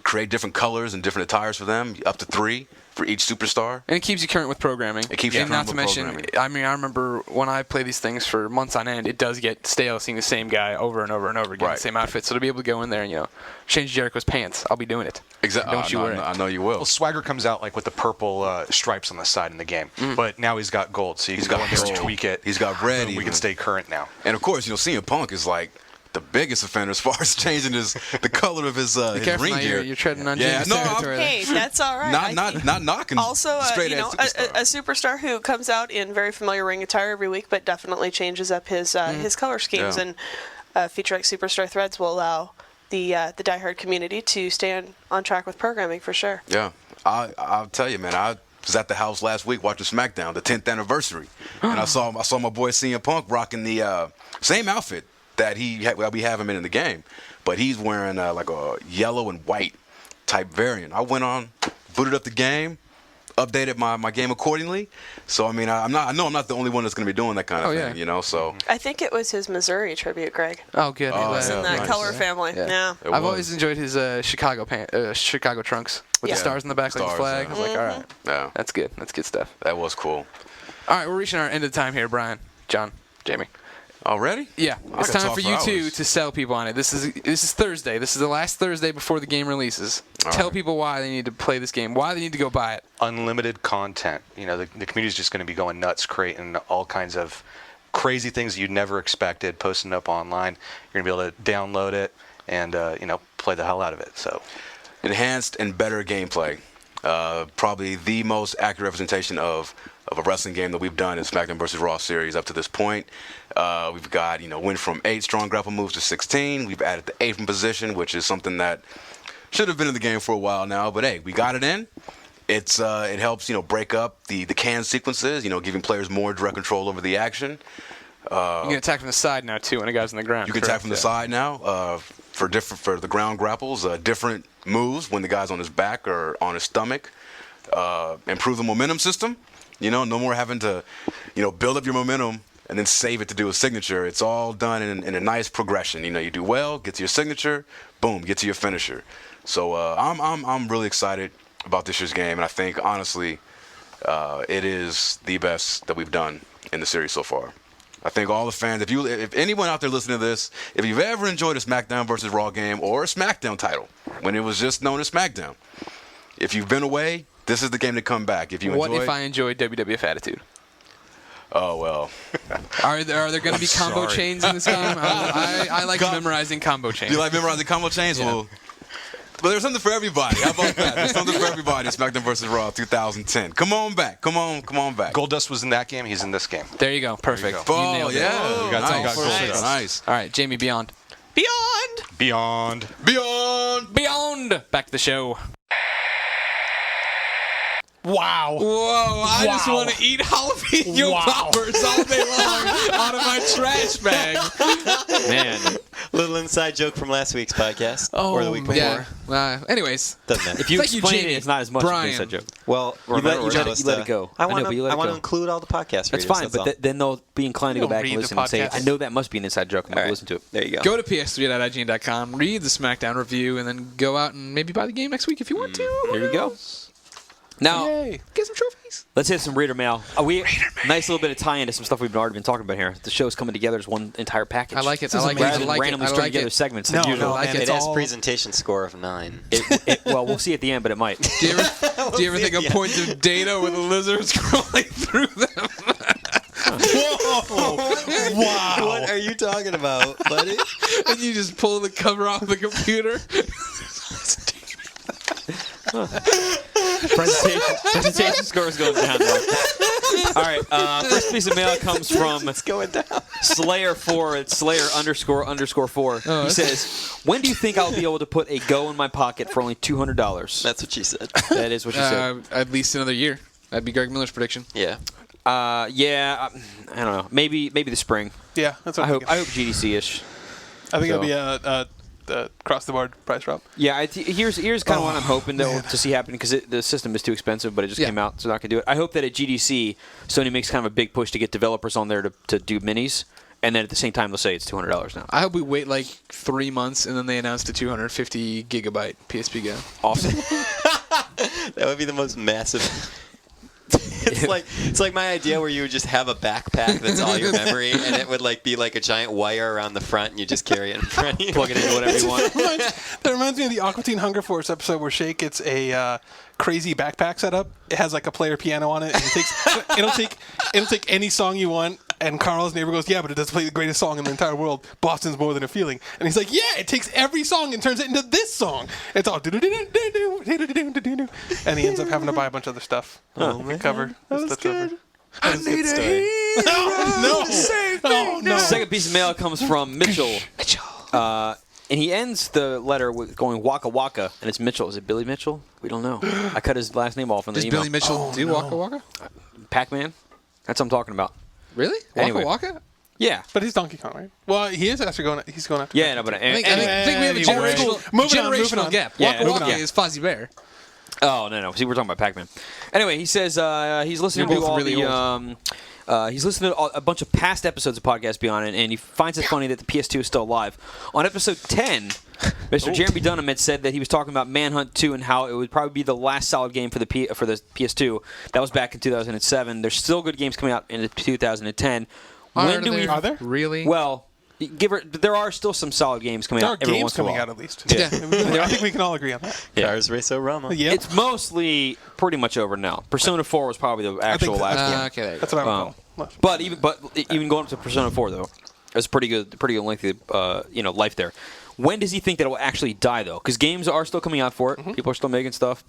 create different colors and different attires for them, up to 3 for each superstar. And it keeps you current with programming. It keeps you and current not with to mention, programming. I remember when I play these things for months on end, it does get stale seeing the same guy over and over and over again, Right. the same outfit. So to be able to go in there and, change Jericho's pants, I'll be doing it. Exactly. Don't you worry. I know you will. Well, Swagger comes out with the purple stripes on the side in the game, but now he's got gold, so you can go in there and tweak it. He's got red. We even. can stay current now. And of course, CM Punk is like the biggest offender as far as changing the color of his Careful ring now, gear. you're treading on Yeah, James' no, territory there. Hey, that's all right. Not knocking. Also, straight a superstar who comes out in very familiar ring attire every week, but definitely changes up his color schemes. Yeah. And feature like Superstar threads will allow the diehard community to stay on track with programming for sure. Yeah, I'll tell you, man. I was at the house last week watching SmackDown, the 10th anniversary, and I saw my boy CM Punk rocking the same outfit that we have him in the game, but he's wearing like a yellow and white type variant. I went on, booted up the game, updated my game accordingly. So I mean, I know I'm not the only one that's going to be doing that kind of thing, So I think it was his Missouri tribute, Greg. Oh, good. It's in that nice. color family. Yeah. I've always enjoyed his Chicago trunks with the stars in the back like the flag. I was like, all right, yeah, that's good. That's good stuff. that was cool. All right, we're reaching our end of the time here, Brian, John, Jamie. Already? Yeah, I it's could time talk for for you two hours. to sell people on it. This is Thursday. This is the last Thursday before the game releases. Tell people why they need to play this game, why they need to go buy it. Unlimited content. The community's just going to be going nuts, creating all kinds of crazy things that you'd never expected, posting it up online. You're going to be able to download it and play the hell out of it. So, Enhanced and better gameplay. Probably the most accurate representation of of a wrestling game that we've done in SmackDown vs. Raw series up to this point. We've got, went from 8 strong grapple moves to 16. We've added the apron position, which is something that should have been in the game for a while now. But hey, we got it in. It helps, break up the can sequences, giving players more direct control over the action. You can attack from the side now too when a guy's on the ground. You can attack from the side now for the ground grapples. Different moves when the guy's on his back or on his stomach. Improve the momentum system. No more having to, build up your momentum and then save it to do a signature. It's all done in a nice progression. You do well, get to your signature, boom, get to your finisher. So I'm really excited about this year's game, and I think honestly, it is the best that we've done in the series so far. I think all the fans, if anyone out there listening to this, if you've ever enjoyed a SmackDown vs. Raw game or a SmackDown title when it was just known as SmackDown, if you've been away, this is the game to come back. What if I enjoyed WWF Attitude? Oh, well. Are there going to be combo chains in this game? I like memorizing combo chains. Do you like memorizing combo chains? Yeah. Well, but there's something for everybody. How about that? There's something for everybody in SmackDown vs. Raw 2010. Come on back. Come on back. Goldust was in that game. He's in this game. There you go. Perfect. You nailed it. Yeah. Nice. All right, Jamie, Beyond. Beyond. Back to the show. Wow. Whoa, I just want to eat jalapeno poppers all day long out of my trash bag. Man. Little inside joke from last week's podcast. Or the week before. Yeah. Anyways. Doesn't matter. If you explain it, it's not as much Bryan. of an inside joke. Well, you let it go. I want to include all the podcast That's readers, fine, but then they'll be inclined to go back and listen and say, I know that must be an inside joke. I'm going to listen to it. There you go. Go to ps3.ign.com, read the SmackDown review, and then go out and maybe buy the game next week if you want to. There you go. Now, get some trophies. Let's hit some reader mail. Nice little bit of tie into some stuff we've already been talking about here. The show's coming together as one entire package. I like it. Rather than randomly string together segments. It has presentation score of 9. Well, we'll see at the end, but it might. Do you ever think of points of data with a lizard scrolling through them? Whoa! Wow! What are you talking about, buddy? And you just pull the cover off the computer. Presentation score is going down. All right. First piece of mail comes from It's going down. Slayer4. It's Slayer__4. He says, "When do you think I'll be able to put a go in my pocket for only $200?" That's what she said. That is what she said. At least another year. That'd be Greg Miller's prediction. Yeah. I don't know. Maybe the spring. Yeah, that's what I hope GDC-ish. I think it'll be a across the board price drop. Yeah, here's kind of what I'm hoping to see happen because the system is too expensive, but it just came out, so they're not gonna do it. I hope that at GDC, Sony makes kind of a big push to get developers on there to do minis, and then at the same time they'll say it's $200 now. I hope we wait like 3 months and then they announce the 250 gigabyte PSP game. Awesome. That would be the most massive. It's like my idea where you would just have a backpack that's all your memory, and it would be like a giant wire around the front, and you just carry it in front of you. Plug it into whatever you want. That reminds me of the Aqua Teen Hunger Force episode where Shay gets a crazy backpack setup. It has like a player piano on it, and it'll take any song you want. And Carl's neighbor goes, yeah, but it doesn't play the greatest song in the entire world. Boston's More Than a Feeling. And he's like, yeah, it takes every song and turns it into this song. It's all do-do-do-do-do-do, do-do-do-do-do-do. And he ends up having to buy a bunch of other stuff. The cover. That was good. I need a hero. No. Second piece of mail comes from Mitchell. And he ends the letter with going Waka Waka, and it's Mitchell. Is it Billy Mitchell? We don't know. I cut his last name off in the Does email. Billy Mitchell do Waka Waka? Pac-Man? That's what I'm talking about. Really? Anyway. Waka? Yeah. But he's Donkey Kong, right? Well, he is actually he's going after. Yeah, no, but I think we have a generational gap. Yeah, Waka Waka is Fozzie Bear. Oh, no. See, we're talking about Pac-Man. Anyway, he says he's listening to all he's listened to a bunch of past episodes of Podcast Beyond, and he finds it funny that the PS2 is still alive. On episode 10, Mr. Jeremy Dunham had said that he was talking about Manhunt 2 and how it would probably be the last solid game for the PS2. That was back in 2007. There's still good games coming out in 2010. Are there? Really? Well, there are still some solid games coming out. There are every games once in a coming while. out at least. Yeah. I think we can all agree on that. Cars Racer Rama. Yep. It's mostly pretty much over now. Persona 4 was probably the actual last game. Okay. That's what I would call. But even going up to Persona 4 though, it's pretty good lengthy life there. When does he think that it will actually die though? Because games are still coming out for it. People are still making stuff.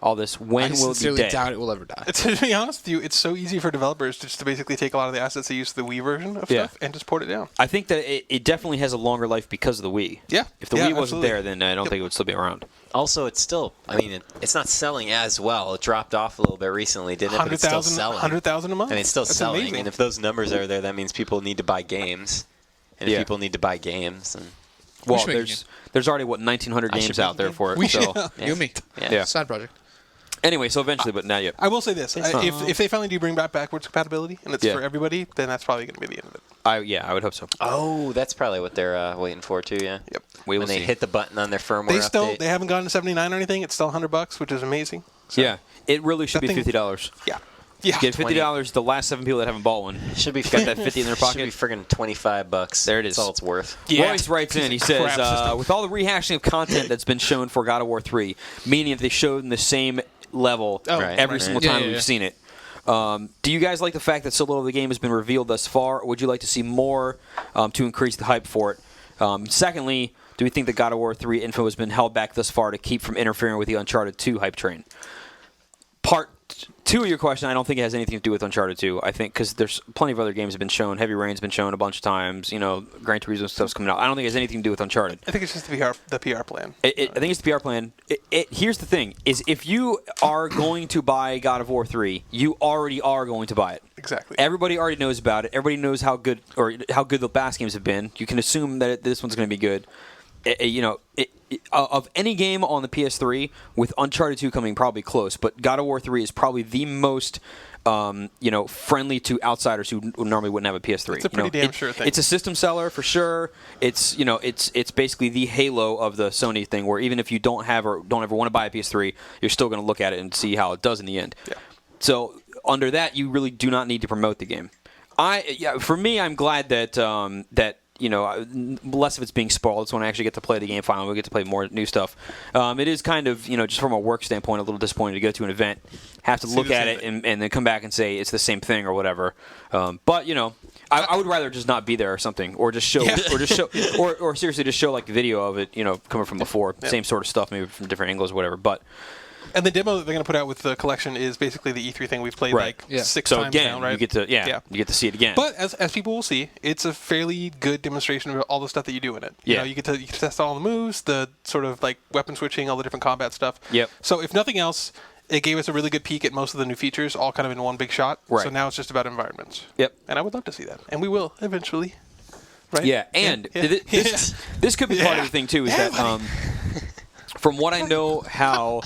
All this, when I will it be sincerely dead? doubt it will ever die. To be honest with you, it's so easy for developers just to basically take a lot of the assets they use to the Wii version of stuff and just port it down. I think that it definitely has a longer life because of the Wii. Yeah. If the Yeah, Wii wasn't absolutely. there, then I don't think it would still be around. Also, it's still, I mean, it's not selling as well. It dropped off a little bit recently, didn't it? But it's still 100,000 selling. 100,000 a month. I mean, it's still That's selling. amazing. And if those numbers are there, that means people need to buy games. And if Yeah. people need to buy games, and Well, should make a there's already, 1,900 I should games make out a there game. for it. We So. should. You and me. Yeah. Side project. Anyway, so eventually, but not yet. I will say this: if they finally do bring back backwards compatibility and it's Yeah. for everybody, then that's probably going to be the end of it. I would hope so. oh, that's probably what they're waiting for too. Yeah. Yep. We will When they see. hit the button on their firmware update. They haven't gone to 79 or anything. It's still $100, which is amazing. So, Yeah, it really should be That thing- $50. Yeah. Yeah. Get $50. The last 7 people that haven't bought one should be got that 50 in their pocket. Should be friggin' $25. There it is. That's all it's worth. Yeah. Royce writes in. He Piece of says, crap system. with all the rehashing of content that's been shown for God of War 3, meaning that they showed in the same level Right, every right. single Yeah, time yeah, we've yeah. seen it. Do you guys like the fact that so little of the game has been revealed thus far, or would you like to see more to increase the hype for it? Secondly, do we think that God of War 3 info has been held back thus far to keep from interfering with the Uncharted 2 hype train? Part 2 of your question, I don't think it has anything to do with Uncharted 2. I think because there's plenty of other games have been shown. Heavy Rain's been shown a bunch of times. You know, Gran Turismo stuff's coming out. I don't think it has anything to do with Uncharted. I think it's just the PR plan. I think it's the PR plan. Here's the thing: is if you are going to buy God of War 3, you already are going to buy it. Exactly. Everybody already knows about it. Everybody knows how good the past games have been. You can assume that this one's going to be good. Of any game on the PS3, with Uncharted 2 coming probably close, but God of War 3 is probably the most friendly to outsiders who normally wouldn't have a PS3. It's a pretty damn sure thing. It's a system seller for sure. It's it's basically the Halo of the Sony thing, where even if you don't have or don't ever want to buy a PS3, you're still going to look at it and see how it does in the end. Yeah. So under that, you really do not need to promote the game. For me, I'm glad that less of it's being spoiled. It's when I actually get to play the game finally. We get to play more new stuff. It is kind of, just from a work standpoint, a little disappointing to go to an event, have to look at it, and then come back and say it's the same thing or whatever. But I would rather just not be there or something, or just show, or seriously just show like a video of it, coming from before, same sort of stuff, maybe from different angles, or whatever. But. And the demo that they're going to put out with the collection is basically the E3 thing we've played Right. like 6 So times again, now, right? you get to you get to see it again. But as people will see, it's a fairly good demonstration of all the stuff that you do in it. Yeah. You get to test all the moves, the sort of like weapon switching, all the different combat stuff. Yep. So if nothing else, it gave us a really good peek at most of the new features, all kind of in one big shot. Right. So now it's just about environments. Yep. And I would love to see that, and we will eventually. Right? Yeah, and this could be part of the thing too. Is that from what I know, how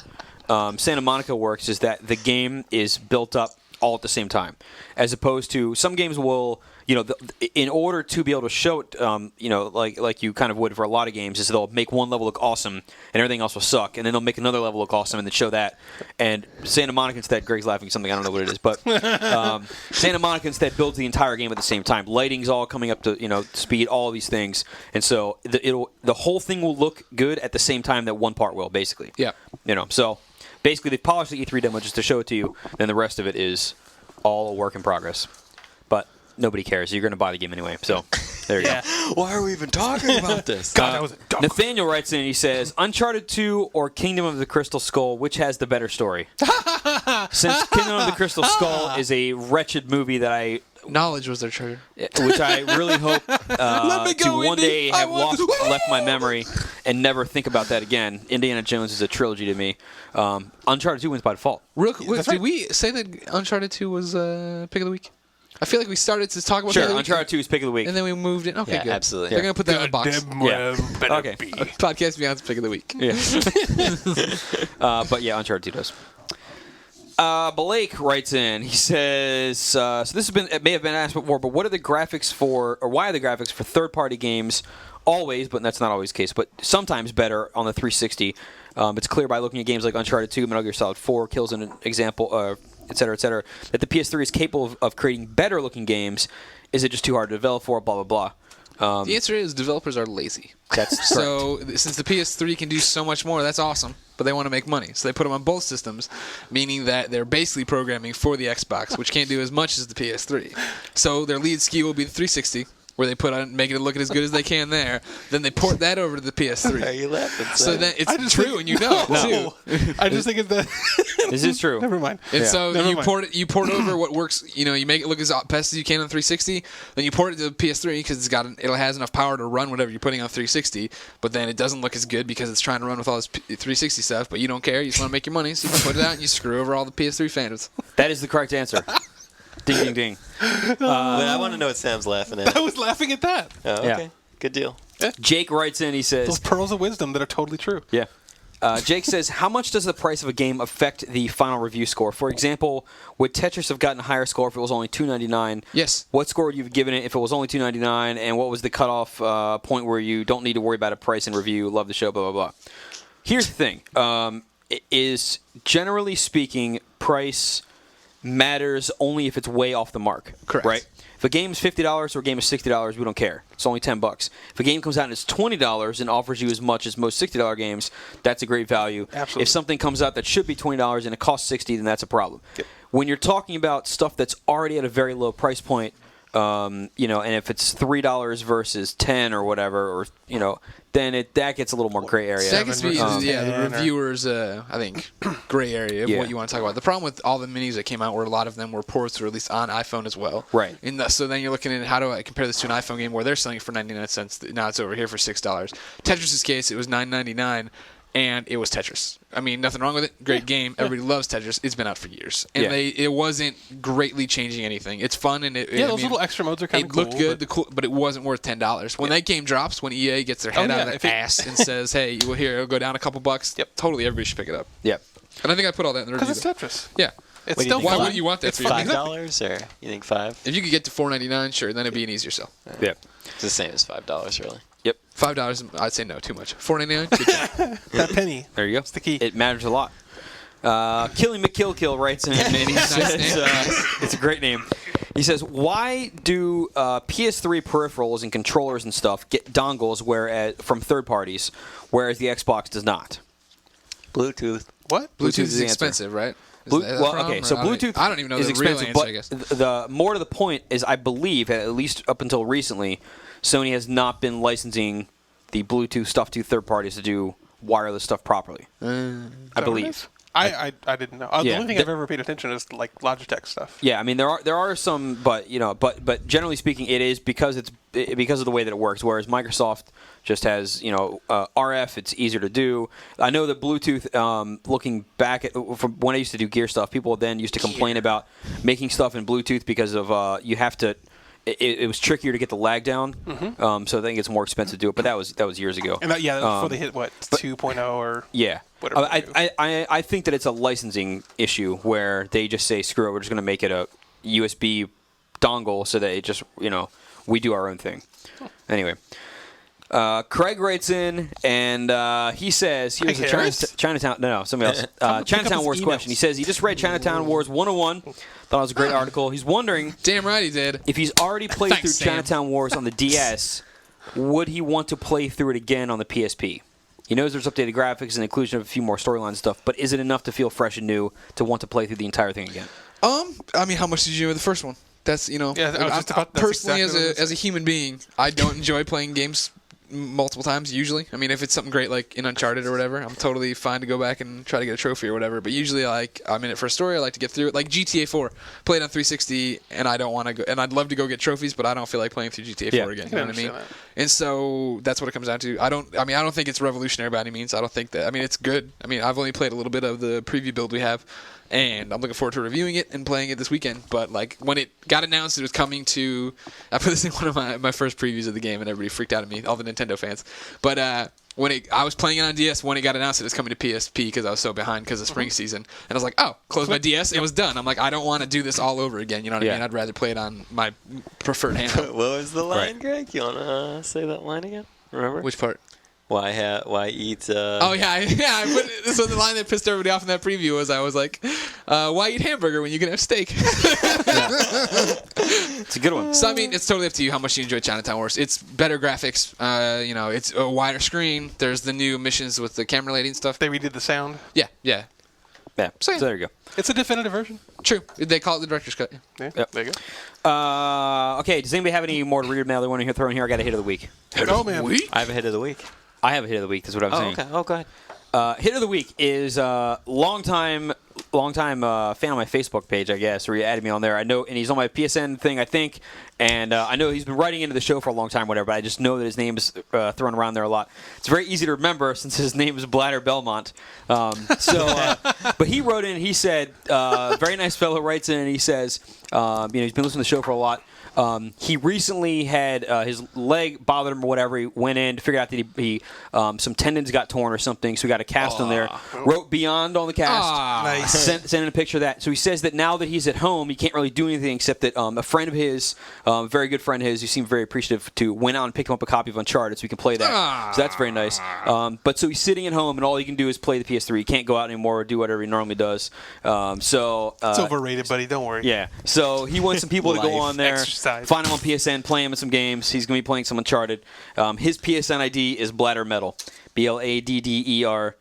Santa Monica works is that the game is built up all at the same time, as opposed to some games will, in order to be able to show it, like you kind of would for a lot of games, is they'll make one level look awesome and everything else will suck, and then they'll make another level look awesome and then show that. And Santa Monica instead, Greg's laughing at something, I don't know what it is, but Santa Monica instead builds the entire game at the same time. Lighting's all coming up to speed, all these things, and so the whole thing will look good at the same time that one part will, basically. Yeah. So. Basically, they polished the E3 demo just to show it to you. Then the rest of it is all a work in progress. But nobody cares. You're going to buy the game anyway. So there you go. Why are we even talking about this? God, that was dumb. Nathaniel writes in. He says, "Uncharted 2 or Kingdom of the Crystal Skull, which has the better story?" Since Kingdom of the Crystal Skull is a wretched movie that Knowledge was their trigger. which I really hope to one day have left my memory and never think about that again. Indiana Jones is a trilogy to me. Uncharted 2 wins by default. Real quick, did we say that Uncharted 2 was pick of the week? I feel like we started to talk about Sure, pick of the week, Uncharted 2 is pick of the week. and then we moved it. Okay, Yeah, good. absolutely. They're gonna put that in the box. Yeah. Okay. Podcast Beyond's pick of the week. Yeah. But yeah, Uncharted 2 does. Blake writes in. He says, so this may have been asked before, but what are the graphics for, or why are the graphics for third-party games always, but that's not always the case, but sometimes better on the 360? It's clear by looking at games like Uncharted 2, Metal Gear Solid 4, Kills an example, et cetera, that the PS3 is capable of creating better-looking games. Is it just too hard to develop for? Blah, blah, blah. The answer is developers are lazy. That's So since the PS3 can do so much more, that's awesome. But they want to make money, so they put them on both systems, meaning that they're basically programming for the Xbox, which can't do as much as the PS3. So their lead SKU will be the 360, where they make it look as good as they can there. Then they port that over to the PS3. Are you laughing? So then it's true, and you know it too. I just think it's that. This is true. Never mind. And so Never you mind. port over what works. You know, you make it look as best as you can on 360. Then you port it to the PS3 because it has enough power to run whatever you're putting on 360. But then it doesn't look as good because it's trying to run with all this 360 stuff. But you don't care. You just want to make your money, so you put it out and you screw over all the PS3 fans. That is the correct answer. Ding, ding, ding. But I want to know what Sam's laughing at. I was laughing at that. Oh, okay. Yeah. Good deal. Jake writes in, he says... Those pearls of wisdom that are totally true. Yeah. Jake says, how much does the price of a game affect the final review score? For example, would Tetris have gotten a higher score if it was only $2.99? Yes. What score would you have given it if it was only $2.99? And what was the cutoff point where you don't need to worry about a price and review? Love the show, blah, blah, blah. Here's the thing. Is generally speaking, price matters only if it's way off the mark. Correct. Right? If a game's $50 or a game is $60, we don't care. It's only $10. If a game comes out and it's $20 and offers you as much as most $60 games, that's a great value. Absolutely. If something comes out that should be $20 and it costs $60, then that's a problem. Yep. When you're talking about stuff that's already at a very low price point, and if it's $3 versus $10 or whatever, or then that gets a little more gray area. That gets to be the or- reviewers, I think, gray area of Yeah. what you want to talk about. The problem with all the minis that came out were a lot of them were ports, or at least on iPhone as well. Right. So then you're looking at how do I compare this to an iPhone game where they're selling it for 99 cents. Now it's over here for $6. Tetris' case, it was $9.99. And it was Tetris. I mean, nothing wrong with it. Great game. Everybody loves Tetris. It's been out for years, and it wasn't greatly changing anything. It's fun, and Those little extra modes are kind of It cool. looked good, but it wasn't worth $10. When that game drops, when EA gets their head out of their ass and says, "Hey, well, here, it'll go down a couple bucks," totally, everybody should pick it up. Yep. And I think I put all that in the review. Because it's Tetris. Yeah. It's What do you still think? Why fun. wouldn't you want that It's for your fun. game? $5, or you think $5? If you could get to $4.99, sure, then it'd be an easier sell. Yep. It's the same as $5, really. Yep. $5, I'd say no, too much. $4.99, good job. That penny. There you go. That's the key. It matters a lot. Killing McKillkill writes in, and he says, it's a great name. He says, why do PS3 peripherals and controllers and stuff get dongles from third parties, whereas the Xbox does not? Bluetooth. What? Bluetooth is is the answer. expensive, right? Is that the problem, okay, or so I don't- Bluetooth I don't even know is the real expensive, answer, but I guess. the more to the point is, I believe, at least up until recently, Sony has not been licensing the Bluetooth stuff to third parties to do wireless stuff properly. I believe. I didn't know. The Yeah. only thing I've ever paid attention is like Logitech stuff. Yeah, I mean there are some, but but generally speaking, it is because of the way that it works. Whereas Microsoft just has RF, it's easier to do. I know that Bluetooth, looking back at from when I used to do gear stuff, people then used to complain about making stuff in Bluetooth because of you have to. It was trickier to get the lag down, so I think it's more expensive to do it. But that was years ago. And before they hit 2.0 or Yeah. whatever. I think that it's a licensing issue where they just say, screw it, we're just going to make it a USB dongle so that it just, we do our own thing. Anyway. Craig writes in, and he says, here's a Chinatown, no, somebody else. Chinatown Wars question. He says he just read Chinatown Wars 101. Thought it was a great article. He's wondering Damn right he did. if he's already played Thanks, through Sam. Chinatown Wars on the DS, would he want to play through it again on the PSP? He knows there's updated graphics and inclusion of a few more storyline stuff, but is it enough to feel fresh and new to want to play through the entire thing again? I mean, how much did you enjoy the first one? That's Yeah, I was just about- that's personally exactly what I was- as a human being, I don't enjoy playing games multiple times usually. I mean, if it's something great like in Uncharted or whatever, I'm totally fine to go back and try to get a trophy or whatever. But usually, I'm in it for a story. I like to get through it. Like GTA 4, played on 360, and I don't want to go. And I'd love to go get trophies, but I don't feel like playing through GTA 4 again. You know what I mean? understand And so that's what it comes down to. I don't think it's revolutionary by any means. I don't think that. I mean, it's good. I mean, I've only played a little bit of the preview build we have. And I'm looking forward to reviewing it and playing it this weekend. But like when it got announced it was coming to, I put this in one of my first previews of the game, and everybody freaked out at me, all the Nintendo fans. But I was playing it on DS when it got announced it was coming to PSP because I was so behind because of spring season, and I was like, oh, close my DS, it was done. I'm like, I don't want to do this all over again. You know what I mean? I'd rather play it on my preferred handheld. What was the line, Greg? You want to say that line again? Remember? Which part? Why eat? Oh yeah. I put so the line that pissed everybody off in that preview was I was like, why eat hamburger when you can have steak? It's a good one. So I mean, it's totally up to you how much you enjoy Chinatown Wars. It's better graphics. It's a wider screen. There's the new missions with the camera lady and stuff. They redid the sound. Yeah. Yeah. So there you go. It's a definitive version. True. They call it the director's cut. Yeah, Yep. there you go. Okay, does anybody have any more reader mail they want to throw in here? I got a hit of the week. Oh, man. I have a hit of the week. I have a hit of the week. That's what I was saying. Okay. Oh, go ahead. Hit of the week is longtime fan on my Facebook page, I guess, or he added me on there. I know, and he's on my PSN thing, I think, and I know he's been writing into the show for a long time, whatever. But I just know that his name is thrown around there a lot. It's very easy to remember since his name is Bladder Belmont. But he wrote in. He said, very nice fellow writes in, and he says, he's been listening to the show for a lot. He recently had his leg bothered him or whatever. He went in to figure out that he some tendons got torn or something, so he got a cast on there. Wrote Beyond on the cast. Nice. Sent in a picture of that. So he says that now that he's at home, he can't really do anything except that a friend of his, a very good friend of his, who seemed very appreciative, went out and picked him up a copy of Uncharted so he can play that. So that's very nice. But so he's sitting at home, and all he can do is play the PS3. He can't go out anymore or do whatever he normally does. It's overrated, buddy. Don't worry. Yeah. So he wants some people to go on there, Exercise. find him on PSN, play him in some games. He's going to be playing some Uncharted. His PSN ID is Bladder Metal. BLADDERMETAL.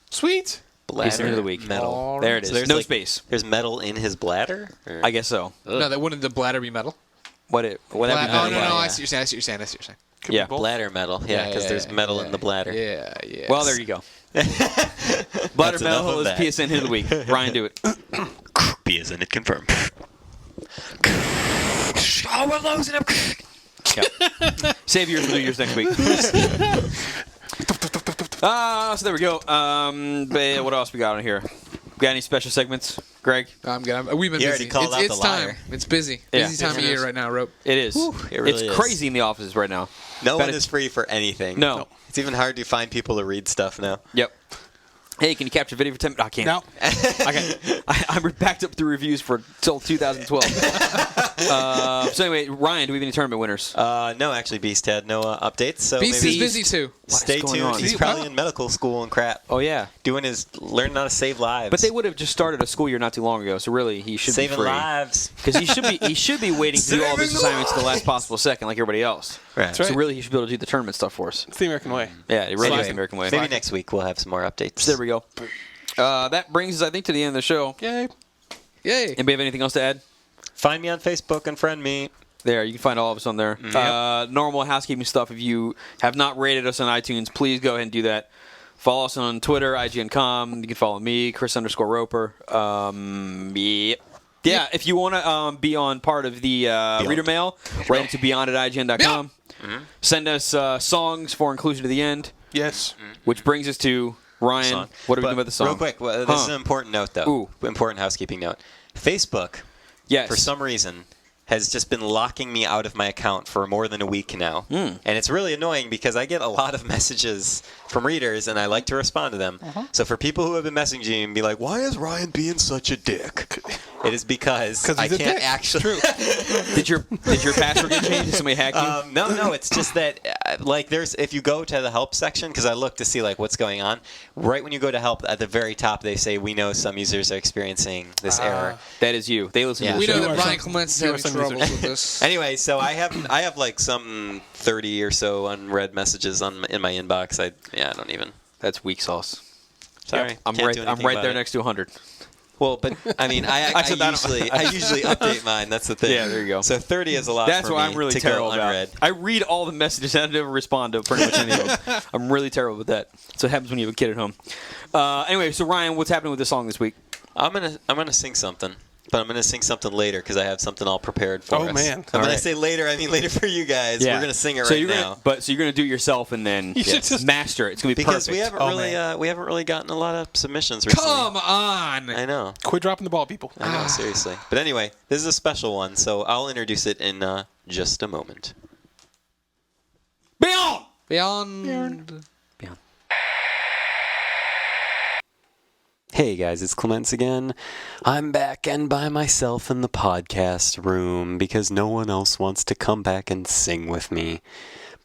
Sweet. PSN of the week. Metal. There it is. So there's No like- space. There's metal in his bladder? Or? I guess so. No, that wouldn't the bladder be metal? Whatever. No, no, yeah. I see what you're saying. I see what you're saying. Yeah. Bladder metal. Yeah, because there's metal in the bladder. Yeah, yeah. Well, there you go. Bladder That's enough Metal of is that. PSN hit of the week. Ryan, do it. PSN it confirmed. Oh, we're losing him. Yeah. Save yours for New Year's next week. So there we go. But what else we got on here? Got any special segments, Greg? I'm good. We've been You busy. already called out It's the time. liar. It's busy. Yeah. Busy time of year right now, Rope. It is. it really it's is. crazy in the offices right now. No Bet one it- is free for anything. No. It's even hard to find people to read stuff now. Yep. Hey, can you capture video for 10 minutes? I can't. No. I'm backed up through reviews for till 2012. So anyway, Ryan, do we have any tournament winners? No, actually, Beast had no updates. So Beast maybe is busy too. stay going tuned. on? He's probably in medical school and crap. Oh yeah. Learning how to save lives. But they would have just started a school year not too long ago, so really he should saving be free. lives. Because he should be waiting to do all his assignments at the last possible second, like everybody else. Right. So really, he should be able to do the tournament stuff for us. It's the American way. Yeah, it really Anyway, is the American way. Maybe next week we'll have some more updates. So there we go. That brings us, I think, to the end of the show. Yay. Yay. Anybody have anything else to add? Find me on Facebook and friend me. There, you can find all of us on there. Normal housekeeping stuff. If you have not rated us on iTunes, please go ahead and do that. Follow us on Twitter, IGN.com. You can follow me, Chris_Roper. Yeah, if you want to be on part of the reader mail, write it to beyond@ign.com. Send us songs for inclusion to the end, Yes. which brings us to Ryan. Song. What are we But doing about the song? Real quick, this is an important note, though. Ooh. Important housekeeping note. Facebook, Yes. for some reason, has just been locking me out of my account for more than a week now. And it's really annoying because I get a lot of messages from readers and I like to respond to them. So for people who have been messaging me and be like, why is Ryan being such a dick? It is because 'Cause I he's a can't dick. actually... Did your password get changed? Did somebody hack you? No, it's just that, if you go to the help section, because I look to see, what's going on, right when you go to help, at the very top, they say, we know some users are experiencing this error. That is you. They listen Yeah. to We the know show. that are Brian some- Clements is you are having some troubles users. with this. Anyway, so I have some 30 or so unread messages in my inbox. I don't even. That's weak sauce. Sorry, I'm can't right. do I'm anything right about there it. next to 100. Well, but I mean, I said that- usually update mine. That's the thing. Yeah, there you go. So 30 is a lot. That's for what me I'm really to terrible go about. unread. I read all the messages and I never respond to pretty much any of them. I'm really terrible with that. So it happens when you have a kid at home. Anyway, so Ryan, what's happening with this song this week? I'm gonna sing something. But I'm going to sing something later because I have something all prepared for us. Oh, man. And All when I right. say later, I mean later for you guys. Yeah. We're going to sing it so right you're now. so you're gonna do it yourself and then You should just- master it. It's gonna be Because perfect. we haven't really gotten a lot of submissions recently. Come on. I know. Quit dropping the ball, people. I know, seriously. But anyway, this is a special one, so I'll introduce it in just a moment. Beyond. Beyond. Hey guys, it's Clements again. I'm back and by myself in the podcast room because no one else wants to come back and sing with me.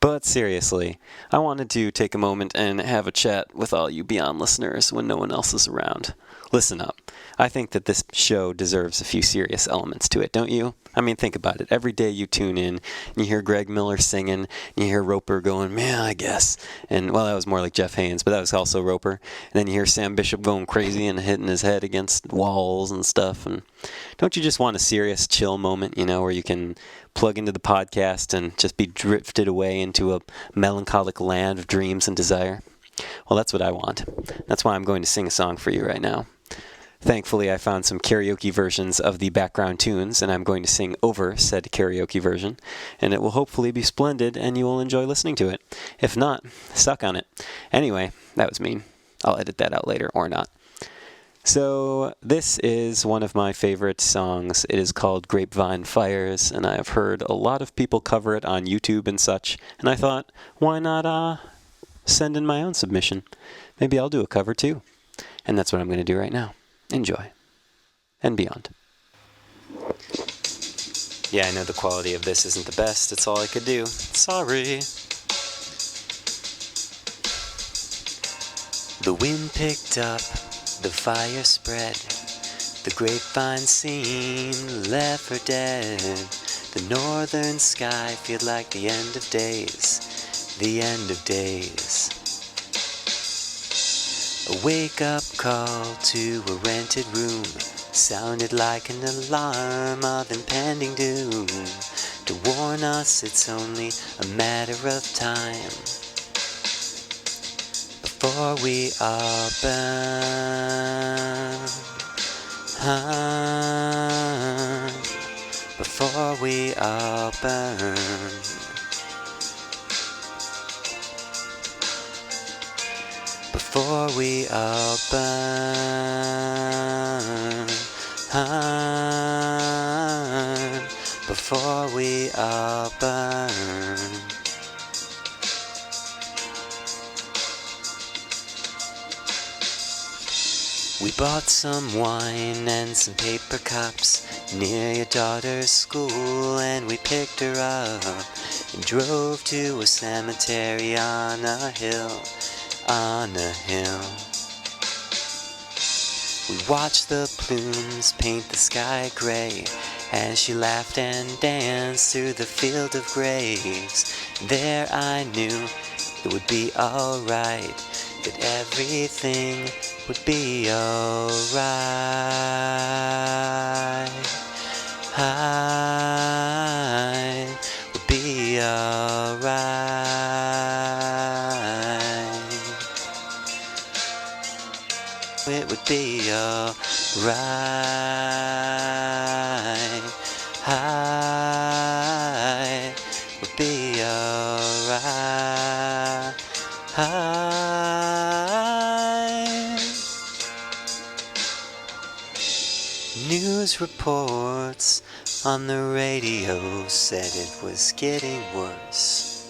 But seriously, I wanted to take a moment and have a chat with all you Beyond listeners when no one else is around. listen up. I think that this show deserves a few serious elements to it, don't you? I mean, think about it. Every day you tune in, and you hear Greg Miller singing, and you hear Roper going, "Yeah, I guess." And, well, that was more like Jeff Haynes, but that was also Roper. And then you hear Sam Bishop going crazy and hitting his head against walls and stuff. And don't you just want a serious, chill moment, where you can plug into the podcast and just be drifted away into a melancholic land of dreams and desire? Well, that's what I want. That's why I'm going to sing a song for you right now. Thankfully, I found some karaoke versions of the background tunes, and I'm going to sing over said karaoke version, and it will hopefully be splendid, and you will enjoy listening to it. If not, suck on it. Anyway, that was mean. I'll edit that out later, or not. So, this is one of my favorite songs. It is called Grapevine Fires, and I have heard a lot of people cover it on YouTube and such, and I thought, why not send in my own submission? Maybe I'll do a cover too. And that's what I'm going to do right now. Enjoy. And beyond. Yeah, I know the quality of this isn't the best. It's all I could do. Sorry. The wind picked up, the fire spread. The grapevine scene left for dead. The northern sky feels like the end of days. The end of days. A wake-up call to a rented room sounded like an alarm of impending doom, to warn us it's only a matter of time before we all burn. Before we all burn. Before we all burn, before we all burn. We bought some wine and some paper cups near your daughter's school, and we picked her up and drove to a cemetery on a hill. On a hill. We watched the plumes paint the sky gray as she laughed and danced through the field of graves. There I knew it would be alright, that everything would be alright. I would be alright. It would be alright. I would be alright. News reports on the radio said it was getting worse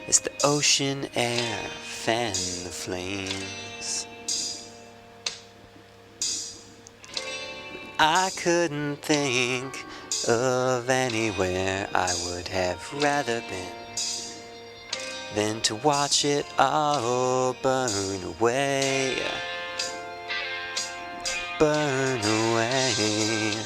as the ocean air fanned the flames. I couldn't think of anywhere I would have rather been than to watch it all burn away. Burn away.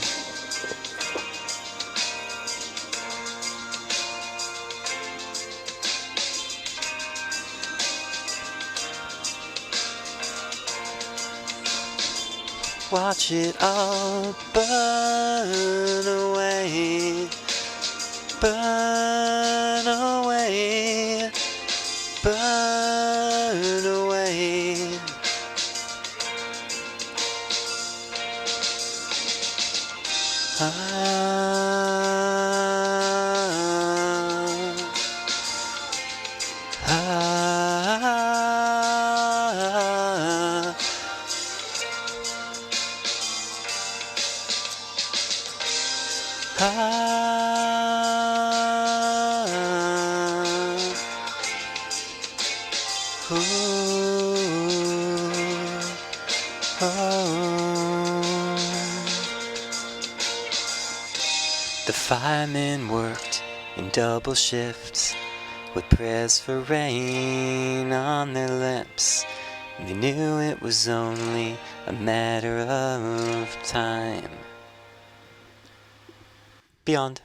Watch it all burn away, burn away, burn away. The firemen worked in double shifts with prayers for rain on their lips. We knew it was only a matter of time. Beyond.